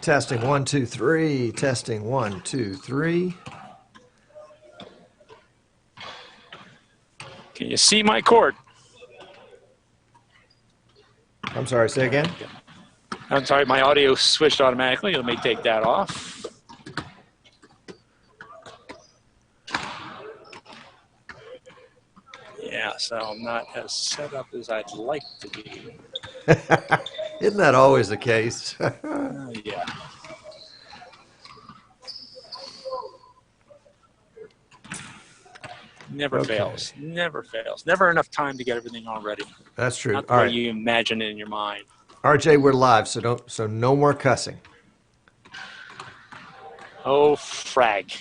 Testing 1, 2, 3. Testing 1, 2, 3. Can you see my court? I'm sorry, say again? I'm sorry, my audio switched automatically. Let me take that off. Yeah, so I'm not as set up as I'd like to be. Isn't that always the case? Yeah. Never fails. Never fails. Never enough time to get everything all ready. That's true. Not the way you imagine it in your mind. RJ, we're live, so no more cussing. Oh, frag.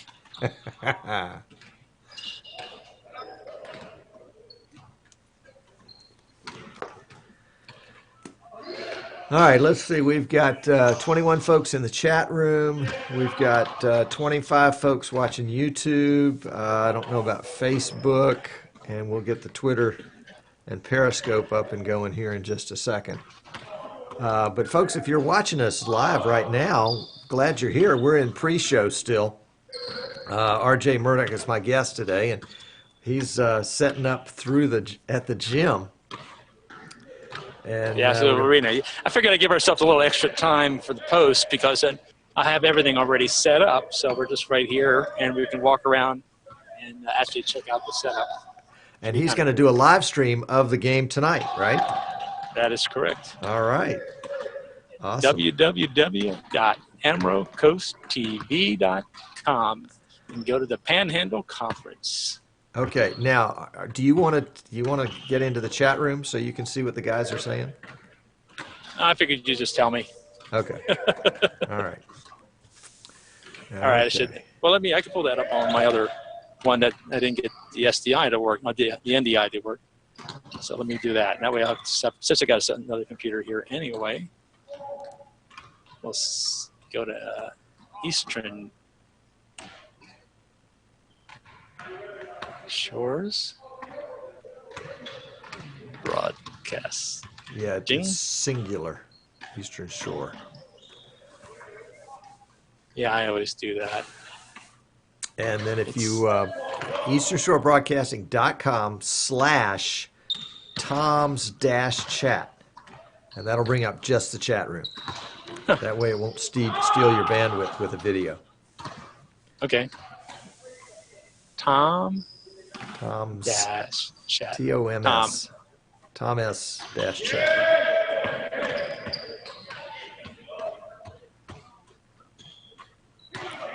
All right, let's see. We've got 21 folks in the chat room. We've got 25 folks watching YouTube. I don't know about Facebook, and we'll get the Twitter and Periscope up and going here in just a second. But folks, if you're watching us live right now, glad you're here. We're in pre-show still. RJ Murdock is my guest today, and he's setting up at the gym. And, yeah, so arena. I figured I'd give ourselves a little extra time for the post because I have everything already set up. So we're just right here, and we can walk around and actually check out the setup. And he's going to do a live stream of the game tonight, right? That is correct. All right. Awesome. www.emeraldcoasttv.com and go to the Panhandle Conference. Okay. Now, do you want to get into the chat room so you can see what the guys are saying? I figured you just tell me. Okay. All right. All right. I should. Well, I can pull that up on my other one that I didn't get the SDI to work, the NDI to work. So let me do that. That way, since I got another computer here anyway, we'll go to Eastern Shores broadcast. Yeah, it's singular. Eastern Shore. Yeah, I always do that. And then if you easternshorebroadcasting.com/Toms-chat, and that'll bring up just the chat room. That way it won't steal your bandwidth with a video. Okay. Toms chat. TOMS. Toms-chat.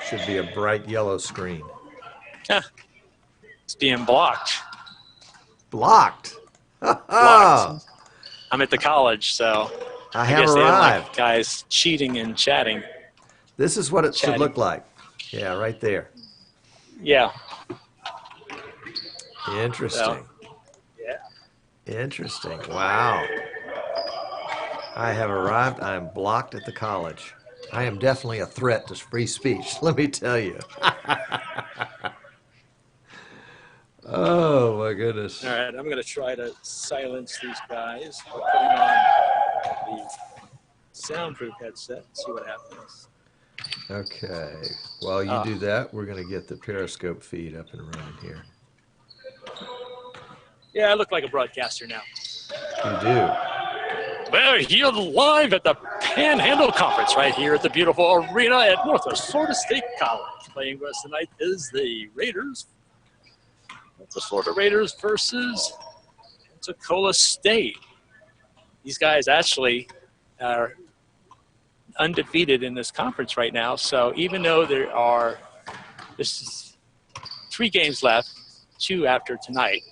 Should be a bright yellow screen. It's being blocked. Blocked? Blocked. I'm at the college, so I have guess they don't arrived. like guys cheating and chatting. This is what it should look like. Yeah, right there. Yeah. Interesting. So, yeah. Interesting. Wow. I have arrived. I am blocked at the college. I am definitely a threat to free speech, let me tell you. Oh, my goodness. All right, I'm going to try to silence these guys by putting on the soundproof headset and see what happens. Okay. While you do that, we're going to get the Periscope feed up and running here. Yeah, I look like a broadcaster now. You do. Well, you're live at the Panhandle Conference right here at the beautiful arena at Northwest Florida State College. Playing with us tonight is the Raiders. The Florida Raiders versus Pensacola State. These guys actually are undefeated in this conference right now. So even though there's 3 games left, 2 after tonight,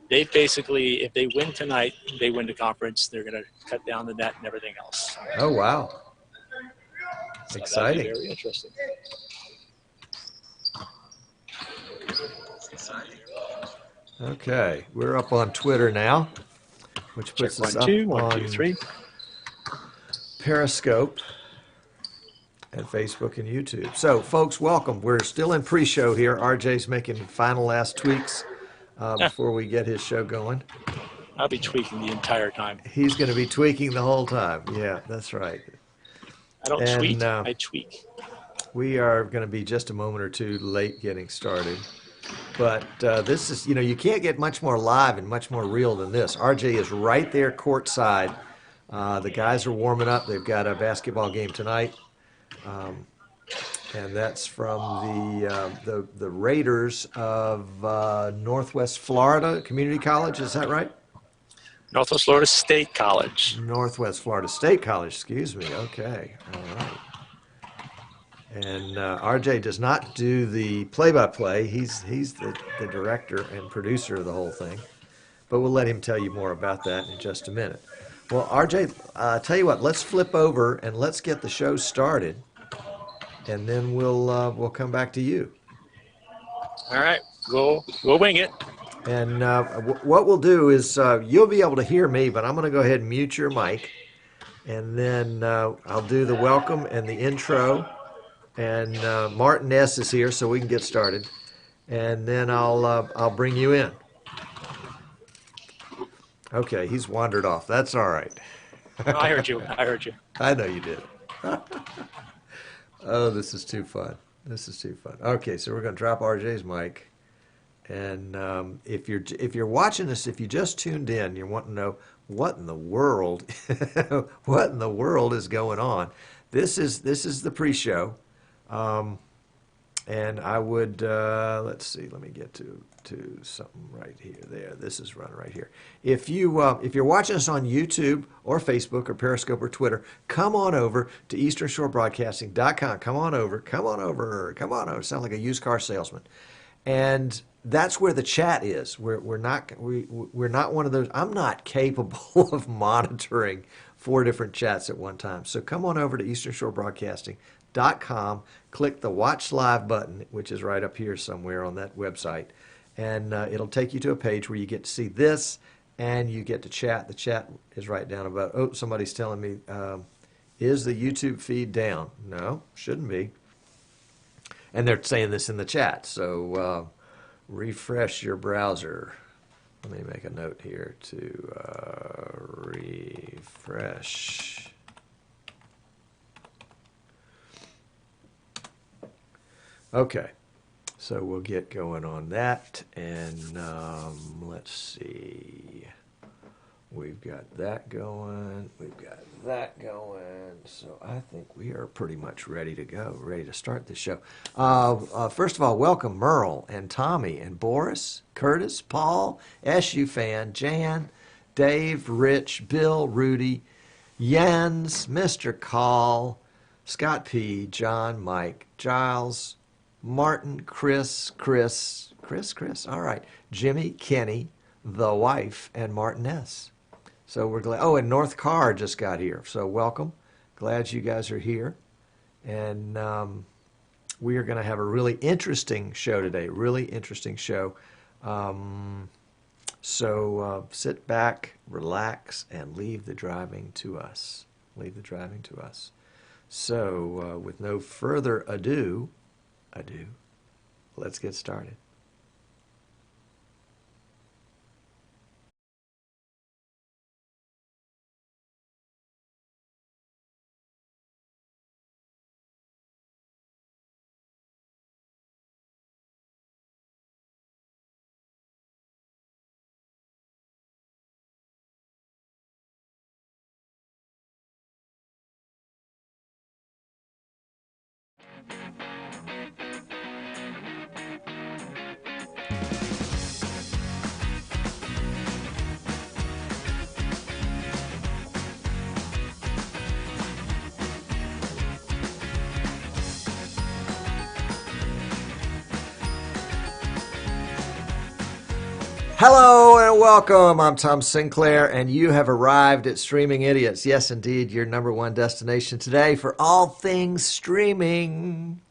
they basically, if they win tonight, they win the conference. They're going to cut down the net and everything else. Oh, wow. So exciting. That'll be very interesting. Okay, we're up on Twitter now, which puts us up on Periscope and Facebook and YouTube. So, folks, welcome. We're still in pre-show here. RJ's making final last tweaks before we get his show going. I'll be tweaking the entire time. He's going to be tweaking the whole time. Yeah, that's right. I don't And tweet, I tweak. we are going to be just a moment or two late getting started. But this is, you can't get much more live and much more real than this. RJ is right there courtside. The guys are warming up. They've got a basketball game tonight. And that's from the Raiders of Northwest Florida Community College. Is that right? Northwest Florida State College. Northwest Florida State College. Excuse me. Okay. All right. And RJ does not do the play-by-play. He's the director and producer of the whole thing. But we'll let him tell you more about that in just a minute. Well, RJ, tell you what. Let's flip over and let's get the show started. And then we'll come back to you. All right, we'll wing it. And what we'll do is you'll be able to hear me, but I'm going to go ahead and mute your mic, and then I'll do the welcome and the intro. And Martin S. is here, so we can get started. And then I'll bring you in. Okay, he's wandered off. That's all right. I heard you. I heard you. I know you did. Oh, this is too fun. This is too fun. Okay, so we're going to drop RJ's mic. And if you're watching this, if you just tuned in, you want to know what in the world, what in the world is going on. This is the pre-show, and I would let's see. Let me get to something right here. There, this is running right here. If you're watching us on YouTube or Facebook or Periscope or Twitter, come on over to EasternShoreBroadcasting.com. Come on over. Come on over. Come on over. Sound like a used car salesman. And that's where the chat is. We're not one of those. I'm not capable of monitoring 4 different chats at one time. So come on over to EasternShoreBroadcasting.com. Click the Watch Live button, which is right up here somewhere on that website, and it'll take you to a page where you get to see this, and you get to chat. The chat is right down about. Oh, somebody's telling me, is the YouTube feed down? No, shouldn't be. And they're saying this in the chat, so refresh your browser. Let me make a note here to refresh. Okay, so we'll get going on that, and let's see. We've got that going. We've got that going. So I think we are pretty much ready to go, ready to start the show. First of all, welcome Merle and Tommy and Boris, Curtis, Paul, SU fan, Jan, Dave, Rich, Bill, Rudy, Jens, Mr. Call, Scott P., John, Mike, Giles, Martin, Chris, all right, Jimmy, Kenny, the wife, and Martin S. So we're glad. Oh, and North Carr just got here. So welcome. Glad you guys are here. And we are going to have a really interesting show today. Really interesting show. So sit back, relax, and leave the driving to us. Leave the driving to us. So with no further ado, let's get started. Hello and welcome. I'm Tom Sinclair, and you have arrived at Streaming Idiots. Yes, indeed, your number one destination today for all things streaming.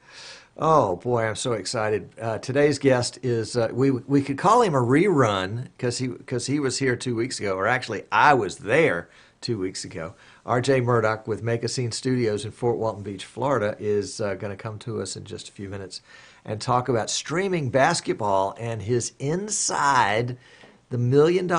Oh boy, I'm so excited. Today's guest is we could call him a rerun because he was here 2 weeks ago, or actually I was there 2 weeks ago. RJ Murdock with Make a Scene Studios in Fort Walton Beach, Florida, is going to come to us in just a few minutes and talk about streaming basketball and his inside the $1 million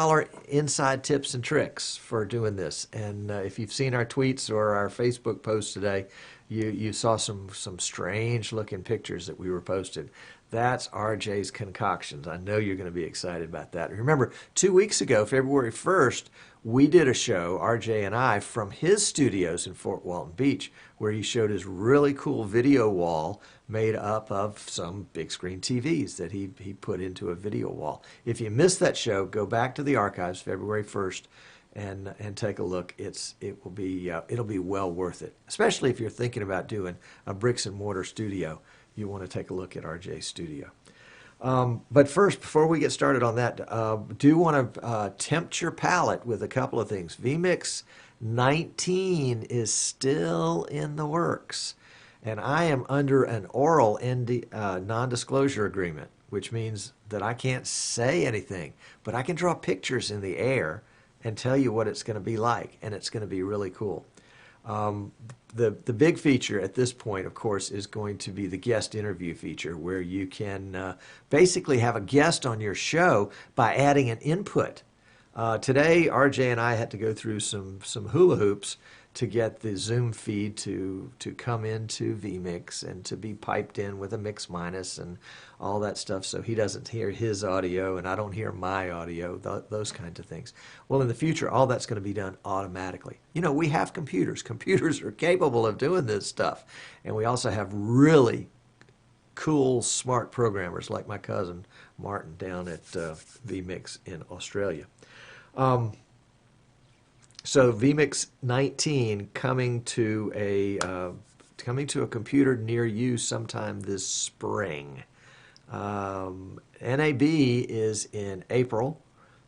inside tips and tricks for doing this. And if you've seen our tweets or our Facebook post today, you saw some strange looking pictures that we were posted. That's RJ's concoctions. I know you're going to be excited about that. Remember, 2 weeks ago, February 1st, we did a show, RJ and I, from his studios in Fort Walton Beach, where he showed his really cool video wall made up of some big screen TVs that he put into a video wall. If you missed that show, go back to the archives, February 1st, and take a look. It'll be well worth it, especially if you're thinking about doing a bricks and mortar studio. You want to take a look at RJ's studio. But first, before we get started on that, do want to tempt your palate with a couple of things. vMix 19 is still in the works, and I am under an oral non-disclosure agreement, which means that I can't say anything, but I can draw pictures in the air and tell you what it's going to be like, and it's going to be really cool. The big feature at this point, of course, is going to be the guest interview feature, where you can basically have a guest on your show by adding an input. Today, RJ and I had to go through some hula hoops to get the Zoom feed to come into vMix and to be piped in with a mix minus and all that stuff, so he doesn't hear his audio and I don't hear my audio, those kinds of things. Well, in the future, all that's going to be done automatically. You know, we have computers. Computers are capable of doing this stuff, and we also have really cool, smart programmers like my cousin Martin down at vMix in Australia. So vMix 19 coming to a computer near you sometime this spring. NAB is in April,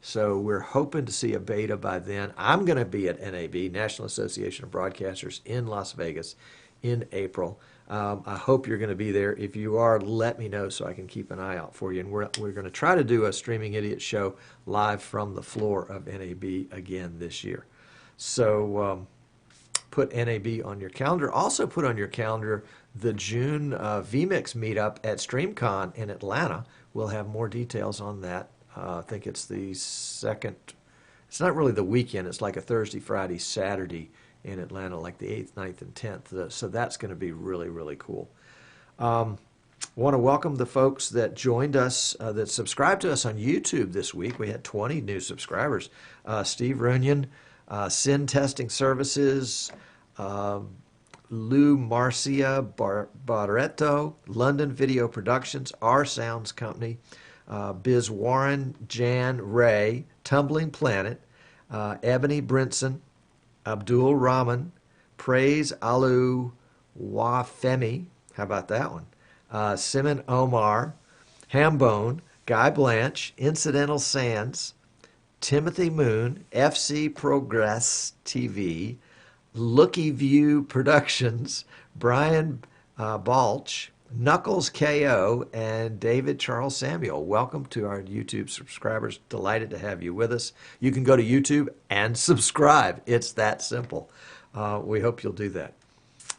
so we're hoping to see a beta by then. I'm going to be at NAB, National Association of Broadcasters, in Las Vegas in April. I hope you're going to be there. If you are, let me know so I can keep an eye out for you. And we're going to try to do a Streaming Idiot show live from the floor of NAB again this year. So put NAB on your calendar. Also put on your calendar the June vMix meetup at StreamCon in Atlanta. We'll have more details on that. I think it's the second. It's not really the weekend. It's like a Thursday, Friday, Saturday in Atlanta, like the 8th, 9th, and 10th. So that's going to be really, really cool. Want to welcome the folks that joined us, that subscribed to us on YouTube this week. We had 20 new subscribers. Steve Runyon, Sin Testing Services, Lou Marcia Barreto, London Video Productions, R Sounds Company, Biz Warren, Jan Ray, Tumbling Planet, Ebony Brinson, Abdul Rahman, Praise Alu Wafemi, how about that one? Simon Omar, Hambone, Guy Blanche, Incidental Sands, Timothy Moon, FC Progress TV, Looky View Productions, Brian Balch, Knuckles KO, and David Charles Samuel. Welcome to our YouTube subscribers. Delighted to have you with us. You can go to YouTube and subscribe. It's that simple. We hope you'll do that.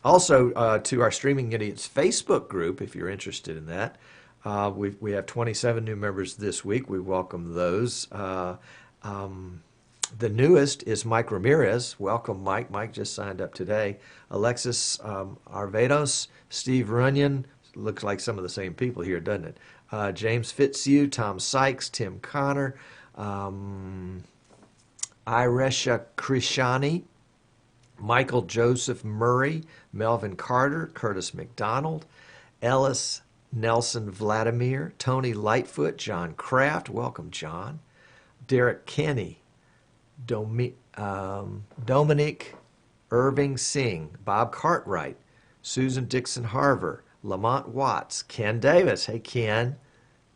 Also, to our Streaming Idiots Facebook group, if you're interested in that. We have 27 new members this week. We welcome those. The newest is Mike Ramirez. Welcome, Mike. Mike just signed up today. Alexis Arvedos, Steve Runyon. Looks like some of the same people here, doesn't it? James Fitzhugh, Tom Sykes, Tim Connor, Iresha Krishani, Michael Joseph Murray, Melvin Carter, Curtis McDonald, Ellis Nelson Vladimir, Tony Lightfoot, John Kraft. Welcome, John. Derek Kenny, Dominic Irving Singh, Bob Cartwright, Susan Dixon Harver, Lamont Watts, Ken Davis. Hey, Ken.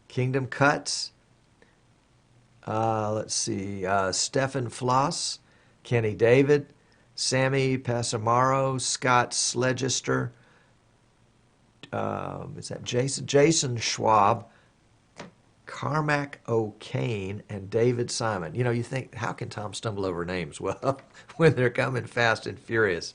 Kingdom Cuts. Let's see. Stephen Floss, Kenny David, Sammy Passamaro, Scott Sledgister. Is that Jason? Jason Schwab, Carmack O'Kane, and David Simon. You know, you think, how can Tom stumble over names? Well, when they're coming fast and furious.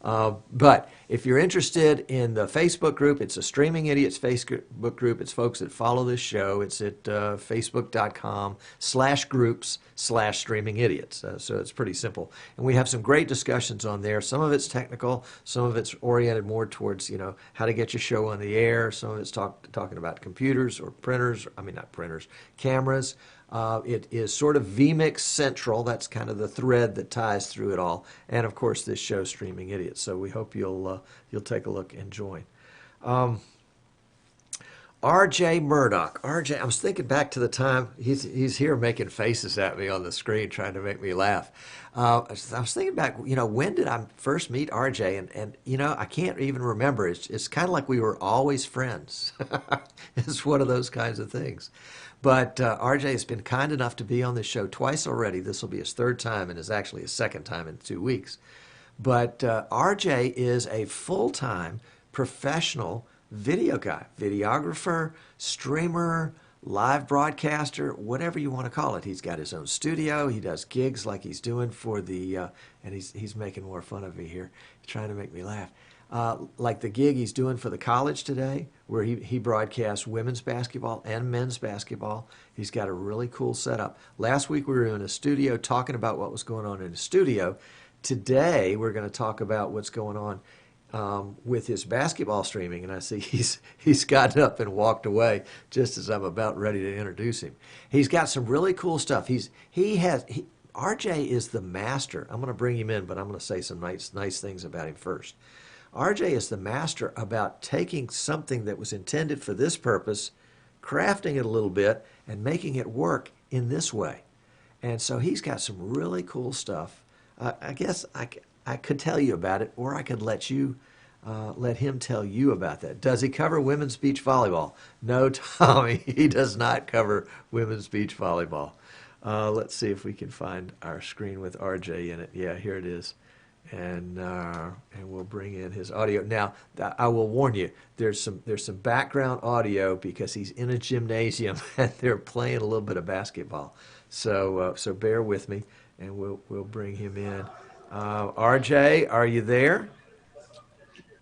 But if you're interested in the Facebook group, it's a Streaming Idiots Facebook group. It's folks that follow this show. It's at facebook.com/groups/Streaming Idiots. So it's pretty simple. And we have some great discussions on there. Some of it's technical. Some of it's oriented more towards, how to get your show on the air. Some of it's talking about computers or printers. I mean, not printers, cameras. It is sort of vMix Central. That's kind of the thread that ties through it all. And of course, this show, Streaming Idiots. So we hope you'll take a look and join. RJ Murdock. RJ, I was thinking back to the time he's here making faces at me on the screen, trying to make me laugh. I was thinking back, when did I first meet RJ? And I can't even remember. It's kind of like we were always friends. It's one of those kinds of things. But RJ has been kind enough to be on this show twice already. This will be his third time and is actually his second time in 2 weeks. But RJ is a full-time professional video guy, videographer, streamer, live broadcaster, whatever you want to call it. He's got his own studio. He does gigs like he's doing for the, and he's making more fun of me here, trying to make me laugh. Like the gig he's doing for the college today, where he broadcasts women's basketball and men's basketball. He's got a really cool setup. Last week we were in a studio talking about what was going on in the studio. Today we're going to talk about what's going on with his basketball streaming, and I see he's gotten up and walked away just as I'm about ready to introduce him. He's got some really cool stuff. RJ is the master. I'm going to bring him in, but I'm going to say some nice things about him first. RJ is the master about taking something that was intended for this purpose, crafting it a little bit, and making it work in this way. And so he's got some really cool stuff. I guess I could tell you about it, or I could let him tell you about that. Does he cover women's beach volleyball? No, Tommy, he does not cover women's beach volleyball. Let's see if we can find our screen with RJ in it. Yeah, here it is. And we'll bring in his audio. Now, I will warn you, there's some background audio because he's in a gymnasium and they're playing a little bit of basketball. So bear with me, and we'll bring him in. RJ, are you there?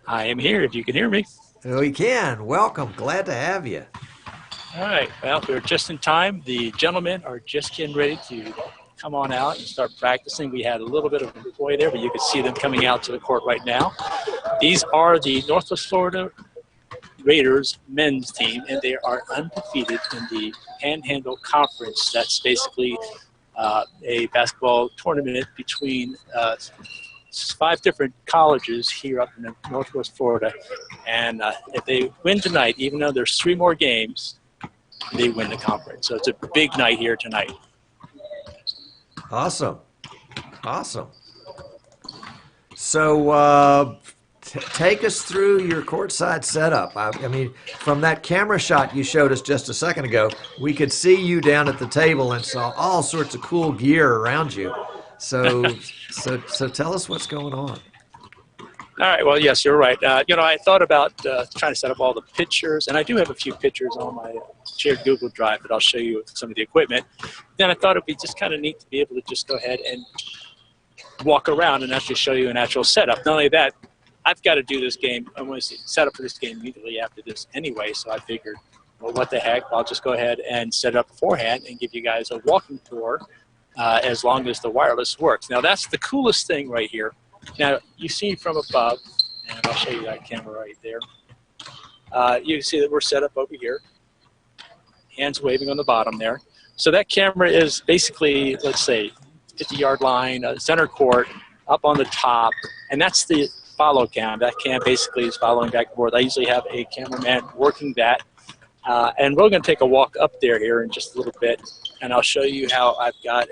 I am here, if you can hear me. Oh, we can. Welcome. Glad to have you. All right. Well, we're just in time. The gentlemen are just getting ready to come on out and start practicing. We had a little bit of an employee there, but you can see them coming out to the court right now. These are the Northwest Florida Raiders men's team, and they are undefeated in the Panhandle Conference. That's basically a basketball tournament between 5 different colleges here up in Northwest Florida. And if they win tonight, even though there's 3 more games, they win the conference. So it's a big night here tonight. Awesome. So take us through your courtside setup. I mean, from that camera shot you showed us just a second ago, we could see you down at the table and saw all sorts of cool gear around you. So tell us what's going on. All right. Well, yes, you're right. I thought about trying to set up all the pictures, and I do have a few pictures on my shared Google Drive that I'll show you some of the equipment. Then I thought it'd be just kind of neat to be able to just go ahead and walk around and actually show you an actual setup. Not only that, I've got to do this game. I'm going to set up for this game immediately after this anyway, so I figured, well, what the heck, I'll just go ahead and set it up beforehand and give you guys a walking tour as long as the wireless works. Now, that's the coolest thing right here. Now, you see from above, and I'll show you that camera right there. You can see that we're set up over here. Hands waving on the bottom there. So that camera is basically, let's say, 50-yard line, center court, up on the top, and that's the follow cam. That cam basically is following back and forth. I usually have a cameraman working that, and we're going to take a walk up there here in just a little bit, and I'll show you how I've got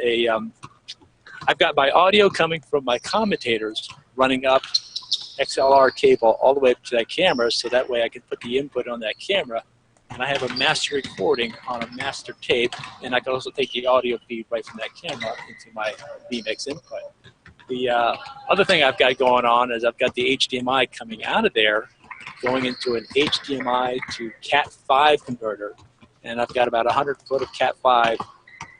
I've got my audio coming from my commentators running up XLR cable all the way up to that camera, so that way I can put the input on that camera, and I have a master recording on a master tape, and I can also take the audio feed right from that camera into my vMix input. The other thing I've got going on is I've got the HDMI coming out of there, going into an HDMI to Cat5 converter, and I've got about 100 foot of Cat5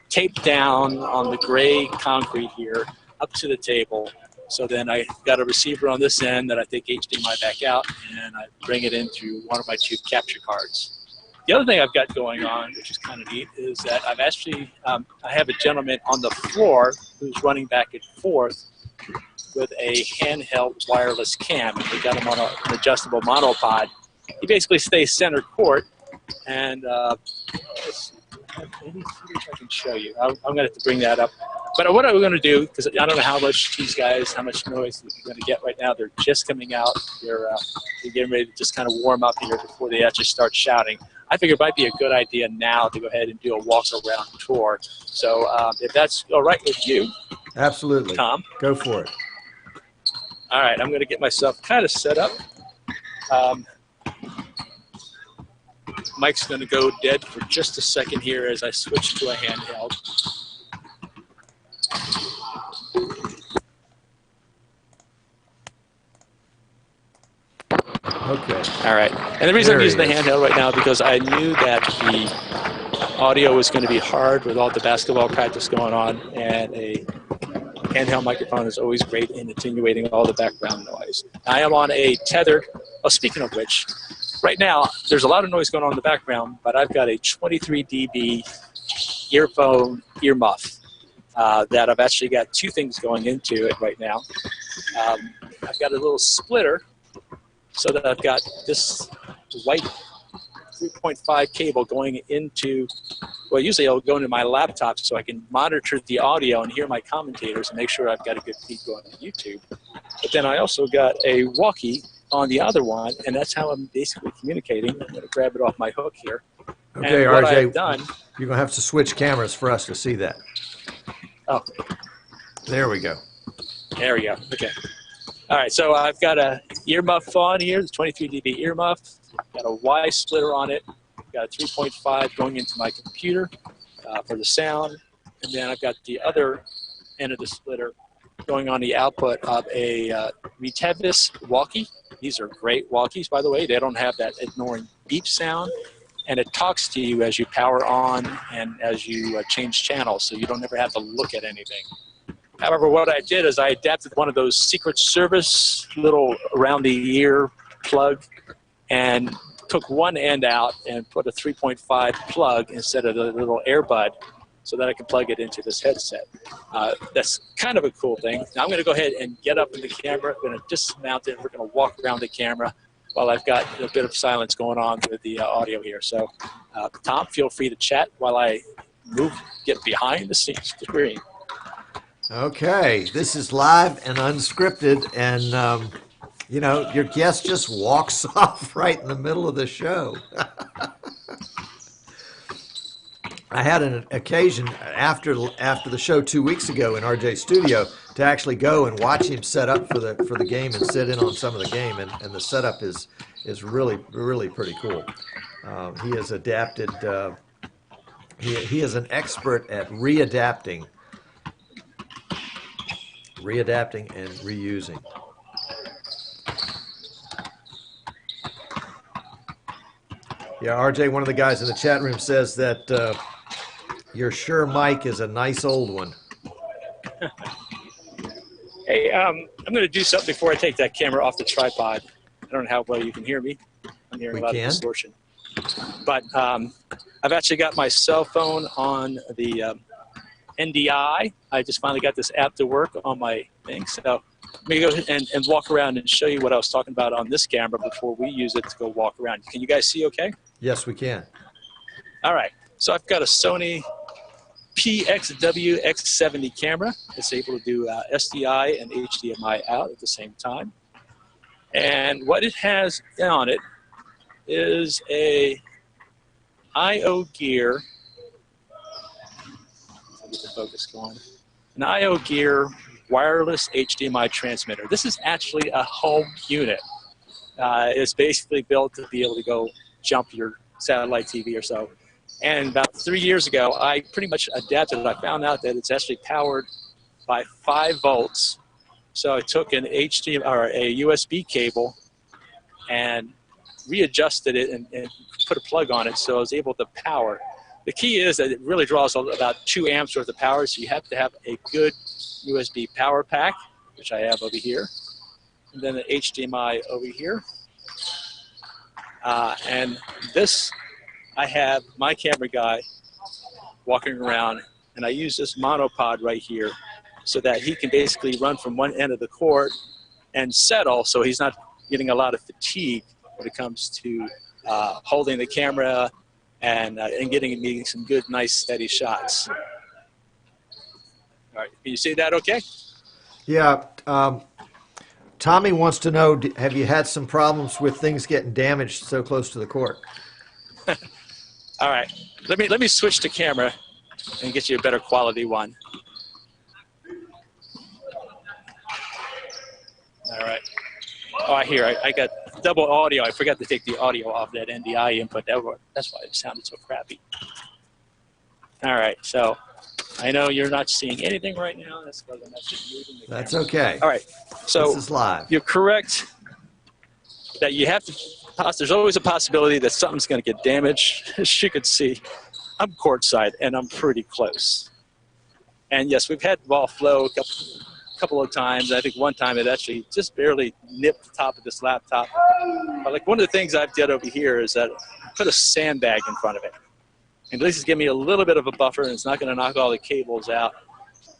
taped down on the gray concrete here up to the table So then I got a receiver on this end that I take HDMI back out, and I bring it into one of my two capture cards. The other thing I've got going on, which is kind of neat, is that I've actually, I have a gentleman on the floor who's running back and forth with a handheld wireless cam. We got him on an adjustable monopod. He basically stays center court, and let's see, maybe if I can show you. I'm going to have to bring that up. But what I'm going to do, because I don't know how much these guys, how much noise they're going to get right now. They're just coming out. They're getting ready to just kind of warm up here before they actually start shouting. I figure it might be a good idea now to go ahead and do a walk-around tour. So if that's all right with you. Absolutely. Tom. Go for it. All right, I'm going to get myself kind of set up. Mike's going to go dead for just a second here as I switch to a handheld. Okay. All right. And the reason I'm using the handheld right now because I knew that the audio was going to be hard with all the basketball practice going on, and a handheld microphone is always great in attenuating all the background noise. I am on a tethered, speaking of which, right now there's a lot of noise going on in the background, but I've got a 23 dB earphone earmuff that I've actually got two things going into it right now. I've got a little splitter so that I've got this white 3.5 cable going into, well, usually it'll go into my laptop so I can monitor the audio and hear my commentators and make sure I've got a good feed going on YouTube. But then I also got a walkie on the other one, and that's how I'm basically communicating. I'm going to grab it off my hook here. Okay, and what RJ, I've done, you're going to have to switch cameras for us to see that. Oh. There we go. There we go. Okay. All right, so I've got a earmuff on here, the 23 dB earmuff. Got a Y splitter on it. Got a 3.5 going into my computer for the sound. And then I've got the other end of the splitter going on the output of a Retevis walkie. These are great walkies, by the way. They don't have that annoying beep sound. And it talks to you as you power on and as you change channels, so you don't ever have to look at anything. However, what I did is I adapted one of those Secret Service little around-the-ear plug and took one end out and put a 3.5 plug instead of the little earbud so that I can plug it into this headset. That's kind of a cool thing. Now I'm going to go ahead and get up in the camera. I'm going to dismount it. We're going to walk around the camera while I've got a bit of silence going on with the audio here. So, Tom, feel free to chat while I get behind the scenes screen. Okay, this is live and unscripted, and you know, your guest just walks off right in the middle of the show. I had an occasion after the show 2 weeks ago in RJ's studio to actually go and watch him set up for the game and sit in on some of the game, and the setup is really pretty cool. He has adapted. He is an expert at readapting and reusing. Yeah, RJ, one of the guys in the chat room says that your Shure mic is a nice old one. Hey, I'm going to do something before I take that camera off the tripod. I don't know how well you can hear me. I'm hearing a lot of distortion. But I've actually got my cell phone on the NDI. I just finally got this app to work on my thing. So let me go and walk around and show you what I was talking about on this camera before we use it to go walk around. Can you guys see okay? Yes, we can. All right. So I've got a Sony PXW X70 camera. It's able to do SDI and HDMI out at the same time. And what it has on it is a IO Gear. I'll get the focus going. An IO Gear wireless HDMI transmitter. This is actually a home unit. It's basically built to be able to go jump your satellite TV or so. And about 3 years ago, I pretty much adapted it. I found out that it's actually powered by 5 volts. So I took an HDMI or a USB cable and readjusted it and put a plug on it, so I was able to power. The key is that it really draws about 2 amps worth of power, so you have to have a good USB power pack. which I have over here, and then the HDMI over here. And this, I have my camera guy walking around, and I use this monopod right here so that he can basically run from one end of the court and settle, so he's not getting a lot of fatigue when it comes to holding the camera and getting me some good, nice, steady shots. All right, can you see that okay? Yeah. Tommy wants to know, have you had some problems with things getting damaged so close to the court? All right, let me switch the camera and get you a better quality one. All right. Oh, I hear. I got double audio. I forgot to take the audio off that NDI input. That's why it sounded so crappy. All right. So I know you're not seeing anything right now. That's because I'm actually moving the camera. That's okay. All right. So this is live. You're correct that you have to. There's always a possibility that something's going to get damaged. As you can see, I'm courtside and I'm pretty close. And yes, we've had ball flow a couple of times. I think one time it actually just barely nipped the top of this laptop. But like one of the things I've done over here is that I put a sandbag in front of it. And at least it's giving me a little bit of a buffer, and it's not going to knock all the cables out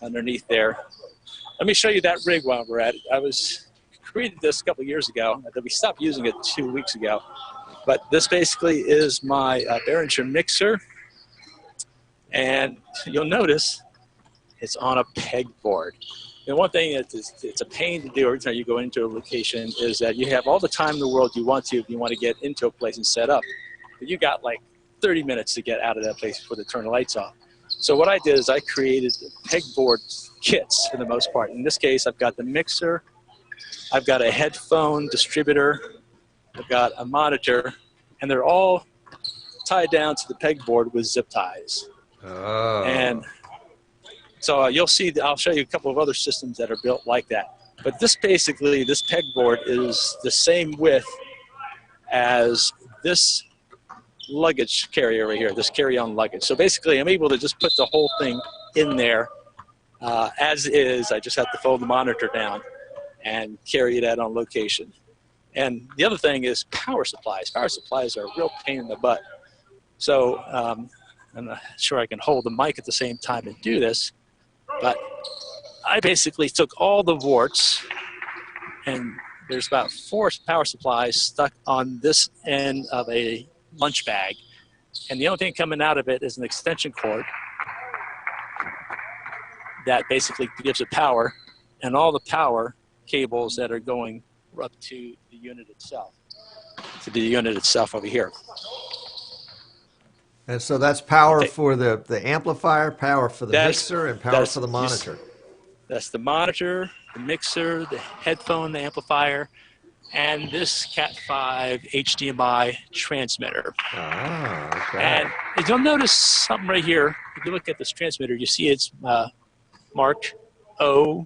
underneath there. Let me show you that rig while we're at it. I created this a couple of years ago. We stopped using it 2 weeks ago. But this basically is my Behringer mixer. And you'll notice it's on a pegboard. And one thing that it's a pain to do every time you go into a location is that you have all the time in the world you want to if you want to get into a place and set up. But you got like 30 minutes to get out of that place before they turn the lights off. So what I did is I created pegboard kits for the most part. In this case, I've got the mixer, I've got a headphone distributor, I've got a monitor, and they're all tied down to the pegboard with zip ties. Oh. And so you'll see, I'll show you a couple of other systems that are built like that. But this basically, this pegboard is the same width as this luggage carrier right here, this carry-on luggage. So basically, I'm able to just put the whole thing in there as is. I just have to fold the monitor down and carry that on location. And the other thing is power supplies. Power supplies are a real pain in the butt. So I'm not sure I can hold the mic at the same time and do this, but I basically took all the warts, and there's about 4 power supplies stuck on this end of a lunch bag. And the only thing coming out of it is an extension cord that basically gives it power, and all the power cables that are going up to the unit itself, over here. And so that's power for the amplifier, power for the mixer, and power for the monitor. That's the monitor, the mixer, the headphone, the amplifier, and this Cat 5 HDMI transmitter. Ah, okay. And you'll notice something right here. If you look at this transmitter, you see it's marked O,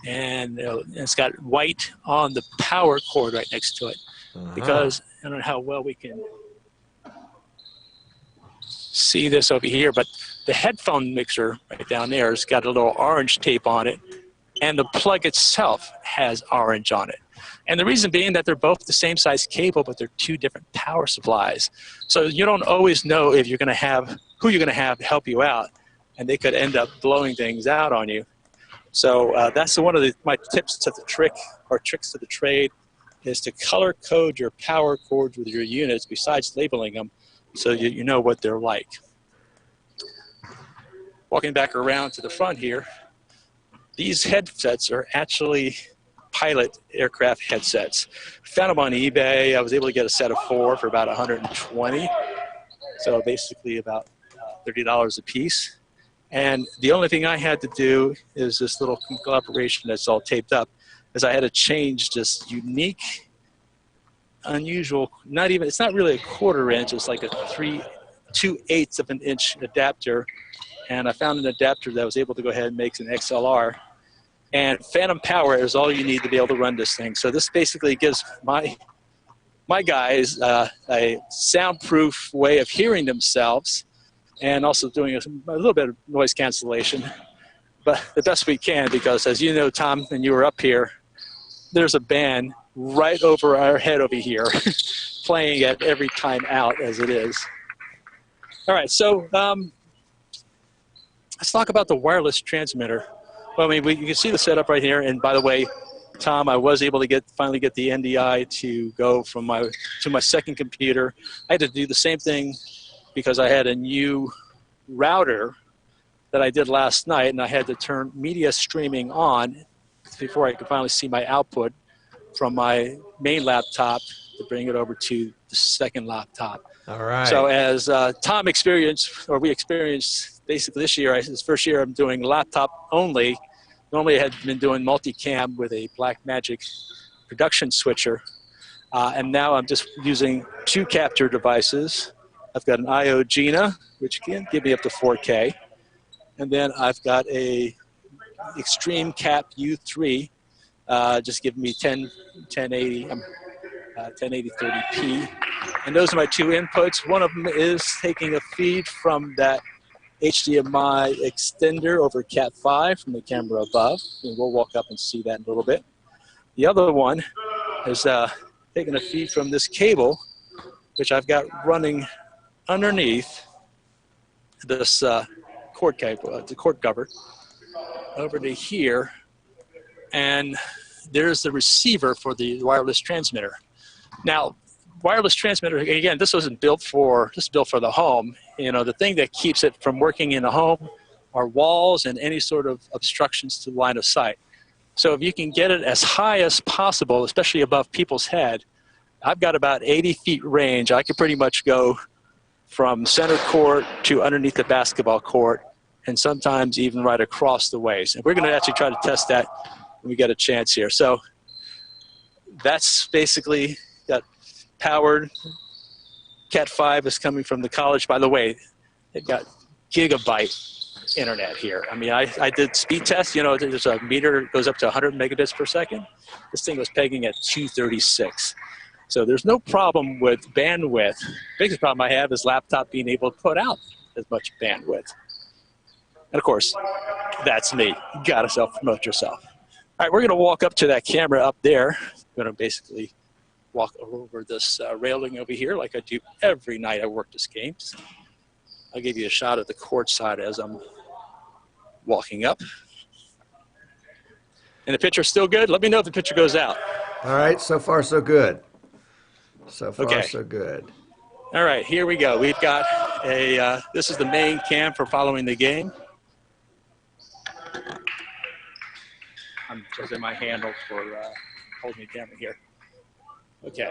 and it's got white on the power cord right next to it. Because I don't know how well we can see this over here, but the headphone mixer right down there has got a little orange tape on it, and the plug itself has orange on it. And the reason being that they're both the same size cable, but they're 2 different power supplies. So you don't always know if you're going to have, who you're going to have help you out, and they could end up blowing things out on you. So that's one of my tips to the trick, or tricks to the trade, is to color code your power cords with your units besides labeling them, so you know what they're like. Walking back around to the front here, these headsets are actually pilot aircraft headsets. Found them on eBay. I was able to get a set of 4 for about $120. So basically about $30 a piece. And the only thing I had to do is this little conglomeration that's all taped up, is I had to change this unique, unusual, it's not really a 1/4 inch, it's like a 2/8 of an inch adapter. And I found an adapter that was able to go ahead and make an XLR. And phantom power is all you need to be able to run this thing. So this basically gives my guys a soundproof way of hearing themselves, and also doing a little bit of noise cancellation. the best we can, because as you know, Tom, when you were up here, there's a band right over our head over here playing at every time out as it is. All right, so let's talk about the wireless transmitter. Well, I mean, you can see the setup right here. And by the way, Tom, I was able to finally get the NDI to go from to my second computer. I had to do the same thing because I had a new router that I did last night, and I had to turn media streaming on before I could finally see my output from my main laptop to bring it over to the second laptop. All right. So as Tom experienced, or we experienced basically this year, this first year I'm doing laptop only. Normally I had been doing multicam with a Blackmagic production switcher. And now I'm just using 2 capture devices. I've got an IO Gina, which can give me up to 4K. And then I've got a Extreme Cap U3, just giving me 1080 30p. And those are my 2 inputs. One of them is taking a feed from that HDMI extender over Cat 5 from the camera above. And we'll walk up and see that in a little bit. The other one is taking a feed from this cable, which I've got running underneath this cord cable, the cord cover, over to here. And there's the receiver for the wireless transmitter. Now, wireless transmitter, again, this wasn't built for, this is built for the home. You know, the thing that keeps it from working in the home are walls and any sort of obstructions to line of sight. So if you can get it as high as possible, especially above people's head, I've got about 80 feet range. I could pretty much go from center court to underneath the basketball court, and sometimes even right across the ways. And we're going to actually try to test that when we get a chance here. So that's basically got powered. Cat 5 is coming from the college. By the way, they've got gigabyte internet here. I mean, I did speed tests. You know, there's a meter that goes up to 100 megabits per second. This thing was pegging at 236. So there's no problem with bandwidth. The biggest problem I have is laptop being able to put out as much bandwidth. And of course, that's me. You gotta self-promote yourself. All right, we're gonna walk up to that camera up there. We're gonna basically walk over this railing over here like I do every night I work this games. I'll give you a shot of the court side as I'm walking up. And the picture's still good? Let me know if the picture goes out. All right, so far so good. So far Okay. so good. All right, here we go. We've got a, this is the main cam for following the game. I'm using my handle for holding the camera here. Okay,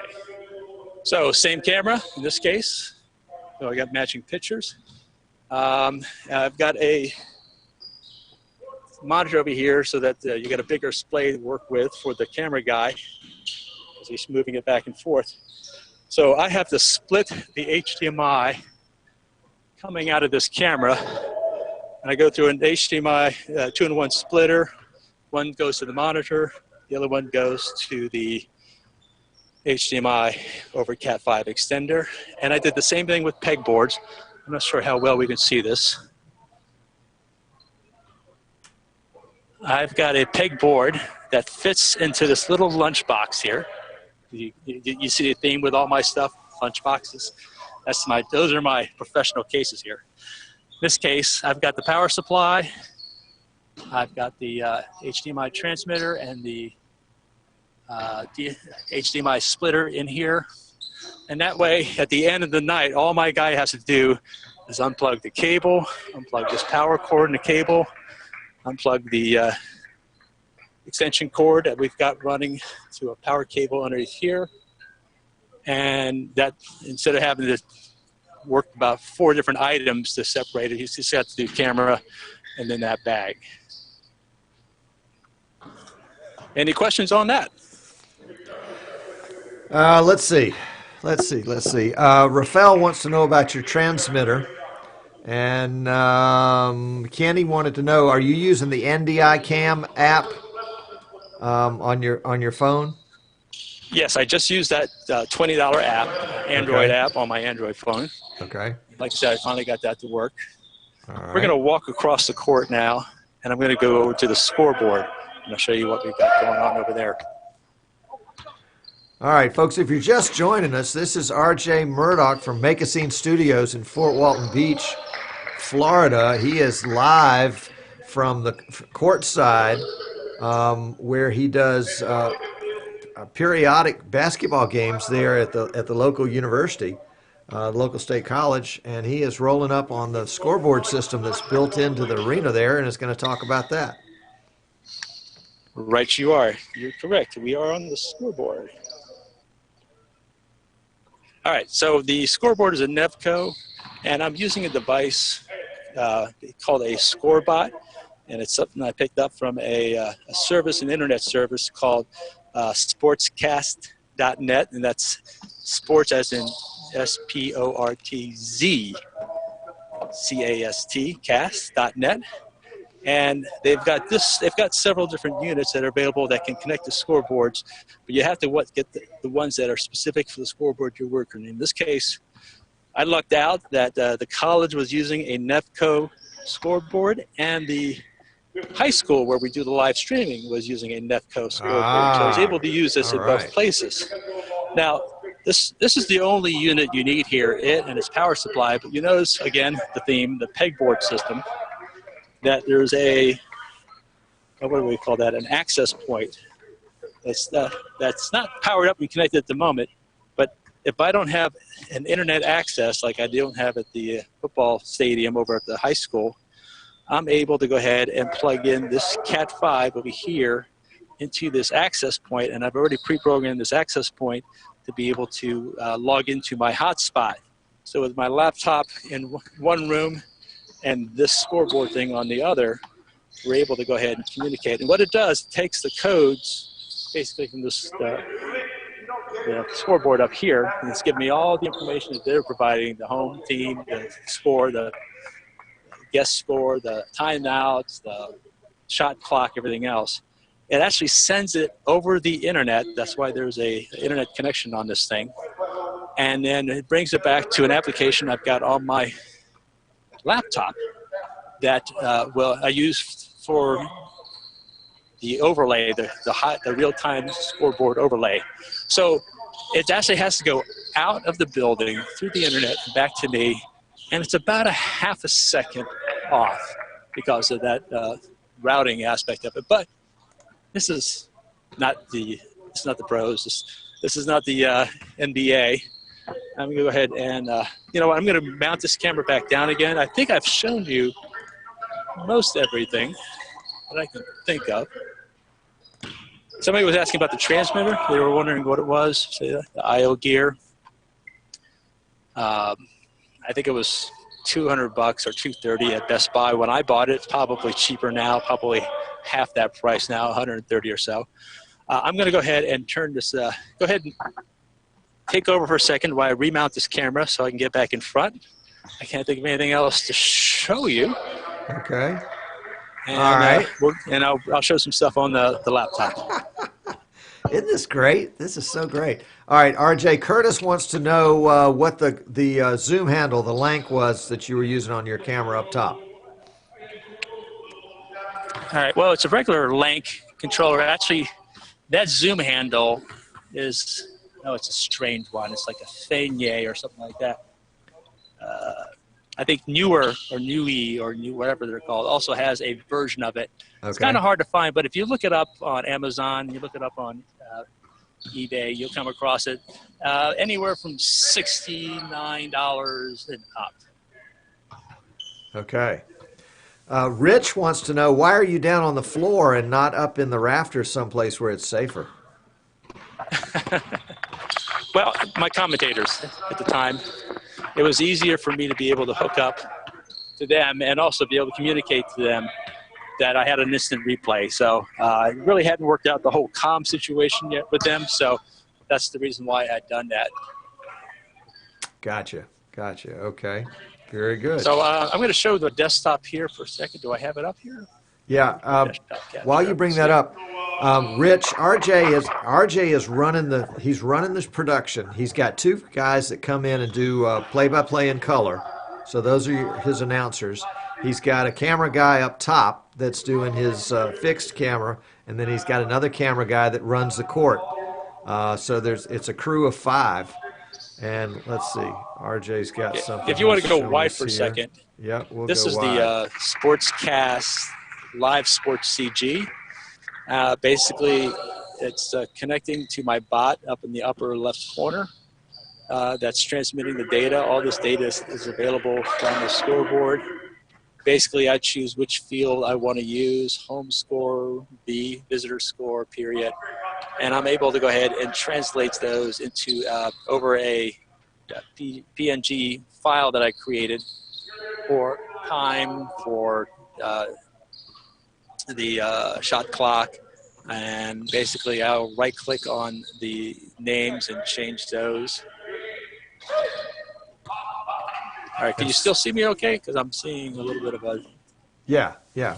so same camera in this case. So I got matching pictures. I've got a monitor over here so that you got a bigger display to work with for the camera guy as he's moving it back and forth. So I have to split the HDMI coming out of this camera, and I go through an HDMI 2-in-1 splitter. One goes to the monitor, the other one goes to the HDMI over Cat 5 extender. And I did the same thing with pegboards. I'm not sure how well we can see this. I've got a pegboard that fits into this little lunchbox here. You see the theme with all my stuff, lunch boxes. Those are my professional cases here. In this case, I've got the power supply, I've got the HDMI transmitter and the HDMI splitter in here. And that way, at the end of the night, all my guy has to do is unplug the cable, unplug this power cord in the cable, unplug the extension cord that we've got running to a power cable underneath here. And that, instead of having to work about 4 different items to separate it, he's just got to do camera and then that bag. Any questions on that? Let's see. Rafael wants to know about your transmitter. And Kenny wanted to know, are you using the NDI Cam app on your phone? Yes, I just used that $20 app, Android app on my Android phone. Okay. Like I said, I finally got that to work. All right. We're going to walk across the court now, and I'm going to go over to the scoreboard, and I'll show you what we've got going on over there. All right, folks, if you're just joining us, this is RJ Murdock from Make a Scene Studios in Fort Walton Beach, Florida. He is live from the Courtside, where he does periodic basketball games there at the local university, local state college, and he is rolling up on the scoreboard system that's built into the arena there, and is going to talk about that. Right, you are. You're correct. We are on the scoreboard. All right, so the scoreboard is a Nevco, and I'm using a device called a Scoreboard, and it's something I picked up from a service, an internet service called sportscast.net, and that's sports as in SPORTZ, CAST, cast.net. And they've got several different units that are available that can connect to scoreboards, but you have to get the ones that are specific for the scoreboard you're working. In this case, I lucked out that the college was using a Nevco scoreboard, and the high school where we do the live streaming was using a Nevco scoreboard. So I was able to use this in both places. Now, this is the only unit you need here, it and its power supply, but you notice, again, the theme, the pegboard system, that there's what do we call that, an access point that's not powered up and connected at the moment, but if I don't have an internet access like I don't have at the football stadium over at the high school, I'm able to go ahead and plug in this Cat5 over here into this access point, and I've already pre-programmed this access point to be able to log into my hotspot. So with my laptop in one room and this scoreboard thing on the other, we're able to go ahead and communicate. And what it does, it takes the codes basically from this scoreboard up here, and it's giving me all the information that they're providing, the home team, the score, the guest score, the timeouts, the shot clock, everything else. It actually sends it over the internet. That's why there's a internet connection on this thing. And then it brings it back to an application I've got on my laptop that I use for the overlay, the real-time scoreboard overlay. So it actually has to go out of the building, through the internet, and back to me, and it's about a half a second off because of that routing aspect of it. But this is not the pros. This is not the NBA. I'm going to go ahead and, you know what, I'm going to mount this camera back down again. I think I've shown you most everything that I can think of. Somebody was asking about the transmitter. They were wondering what it was, say the IO gear. I think it was $200 or $230 at Best Buy. When I bought it, it's probably cheaper now, probably half that price now, $130 or so. I'm going to go ahead and turn this, go ahead and take over for a second while I remount this camera so I can get back in front. I can't think of anything else to show you. Okay. And, all right. I'll show some stuff on the laptop. Isn't this great? This is so great. All right, RJ, Curtis wants to know what the zoom handle, the length was that you were using on your camera up top. All right, well, it's a regular Lank controller. Actually, that zoom handle is, it's a strange one. It's like a Fenye or something like that. I think Newer or Newy or New whatever they're called also has a version of it. Okay. It's kind of hard to find, but if you look it up on Amazon, you look it up on eBay, you'll come across it anywhere from $69 and up. Okay. Rich wants to know, why are you down on the floor and not up in the rafters someplace where it's safer? Well, my commentators at the time, it was easier for me to be able to hook up to them and also be able to communicate to them that I had an instant replay. So it really hadn't worked out the whole comm situation yet with them. So that's the reason why I'd done that. Gotcha. Okay. Very good. So I'm going to show the desktop here for a second. Do I have it up here? Yeah. While you bring that up, Rich, RJ is running this production. He's got two guys that come in and do play-by-play in color. So those are his announcers. he's got a camera guy up top that's doing his fixed camera, and then he's got another camera guy that runs the court. So it's a crew of 5. And let's see, RJ's got something. If you want to go showing wide us for a here. second, Yep, we'll this go is wide. the Sportscast Live Sports CG. Basically, it's connecting to my bot up in the upper left corner. That's transmitting the data. All this data is available from the scoreboard. Basically, I choose which field I want to use, home score, B, visitor score, period. And I'm able to go ahead and translate those into over a PNG file that I created for time, for the shot clock. And basically, I'll right-click on the names and change those. All right, can you still see me okay? Because I'm seeing a little bit of a Yeah,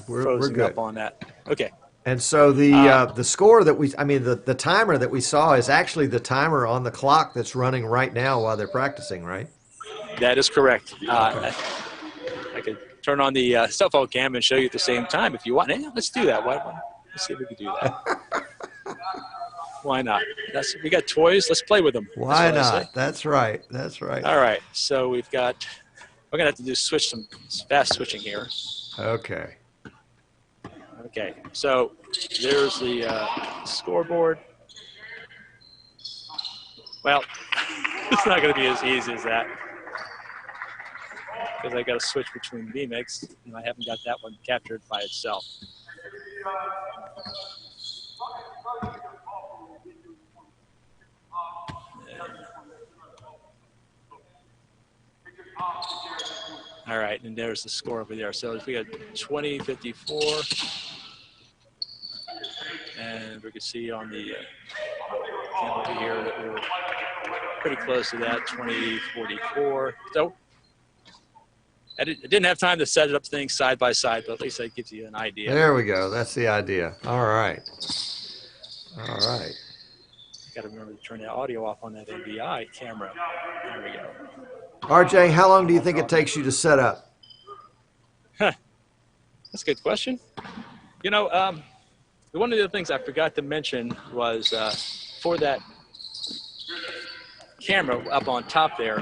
we're frozen good. up on that. Okay. And so the score that the timer that we saw is actually the timer on the clock that's running right now while they're practicing, right? That is correct. Okay. I could turn on the cell phone cam and show you at the same time if you want. Yeah, let's do that. Let's see if we can do that. Why not? We got toys. Let's play with them. Why not? That's right. That's right. All right. So we're going to have to do some fast switching here. Okay. Okay. So there's the scoreboard. Well, it's not going to be as easy as that because I got to switch between vMix, and I haven't got that one captured by itself. All right, and there's the score over there. So if we got 20-54, and we can see on the camera over here that we're pretty close to that, 20-44. So I didn't have time to set it up things side by side, but at least that gives you an idea. There we go. That's the idea. All right. All right. Got to remember to turn the audio off on that NBI camera. There we go. RJ, how long do you think it takes you to set up? That's a good question. You know, one of the things I forgot to mention was for that camera up on top there,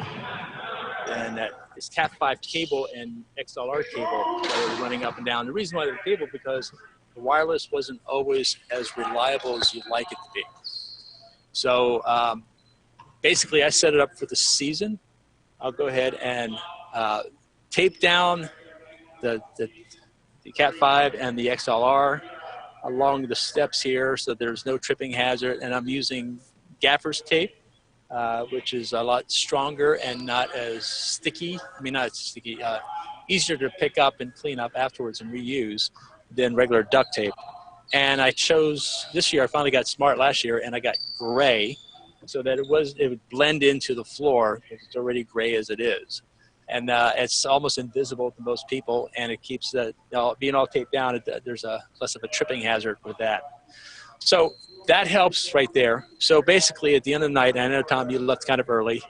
and that is Cat5 cable and XLR cable that are running up and down. The reason why they're cable because the wireless wasn't always as reliable as you'd like it to be. So basically, I set it up for the season. I'll go ahead and tape down the Cat5 and the XLR along the steps here so there's no tripping hazard. And I'm using gaffer's tape, which is a lot stronger and not as sticky. I mean, not sticky, easier to pick up and clean up afterwards and reuse than regular duct tape. And I chose, this year I finally got smart last year, and I got gray so that it would blend into the floor. It's already gray as it is. And it's almost invisible to most people, and it keeps being all taped down, there's less of a tripping hazard with that. So that helps right there. So basically at the end of the night, I know, Tom, you left kind of early,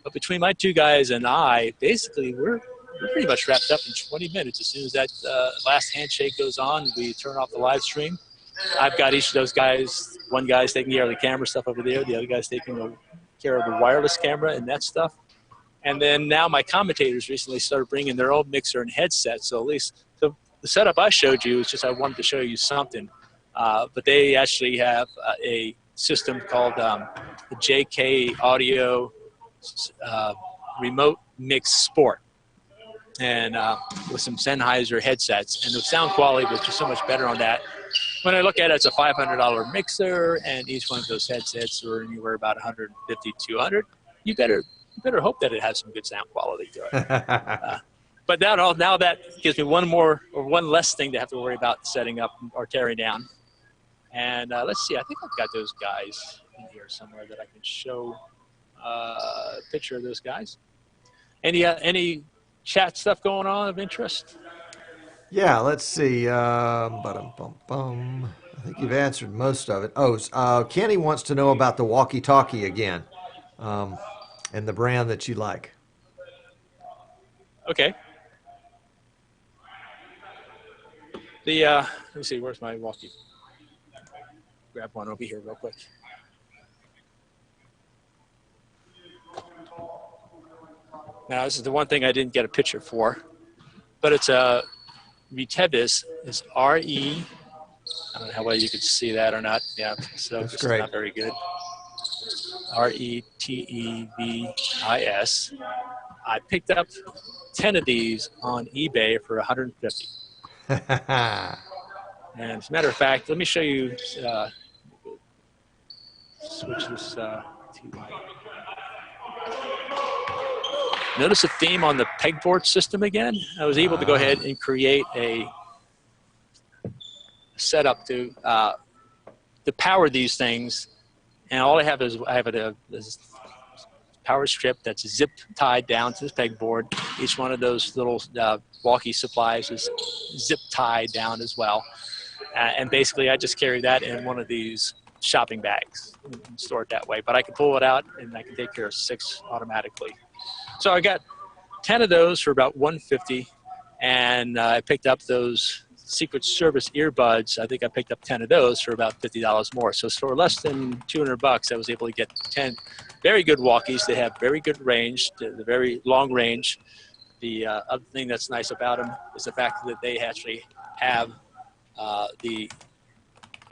but between my two guys and I, basically we're pretty much wrapped up in 20 minutes. As soon as that last handshake goes on, we turn off the live stream. I've got each of those guys. One guy's taking care of the camera stuff over there. The other guy's taking care of the wireless camera and that stuff. And then now my commentators recently started bringing their own mixer and headset. So at least the setup I showed you is just I wanted to show you something. But they actually have a system called the JK Audio Remote Mix Sport. And with some Sennheiser headsets. And the sound quality was just so much better on that. When I look at it, it's a $500 mixer, and each one of those headsets are anywhere about $150, $200. You better hope that it has some good sound quality to it. But now that gives me one less thing to have to worry about setting up or tearing down. And let's see, I think I've got those guys in here somewhere that I can show a picture of those guys. Any chat stuff going on of interest? Yeah, let's see. I think you've answered most of it. Oh, Kenny wants to know about the walkie-talkie again, and the brand that you like. Okay. Let me see, where's my walkie? Grab one over here real quick. Now, this is the one thing I didn't get a picture for, but it's Retebis. It's R-E. I don't know how well you can see that or not. Yeah, so That's this great. is not very good. Retebis. I picked up 10 of these on eBay for $150. And as a matter of fact, let me show you. Switch this to. Notice a theme on the pegboard system again. I was able to go ahead and create a setup to power these things, and all I have is a power strip that's zip tied down to this pegboard. Each one of those little walkie supplies is zip tied down as well, and basically I just carry that in one of these shopping bags and store it that way. But I can pull it out and I can take care of 6 automatically. So I got 10 of those for about $150, and I picked up those Secret Service earbuds. I think I picked up 10 of those for about $50 more. So for less than $200, I was able to get 10 very good walkies. They have very good range, the very long range. The other thing that's nice about them is the fact that they actually have the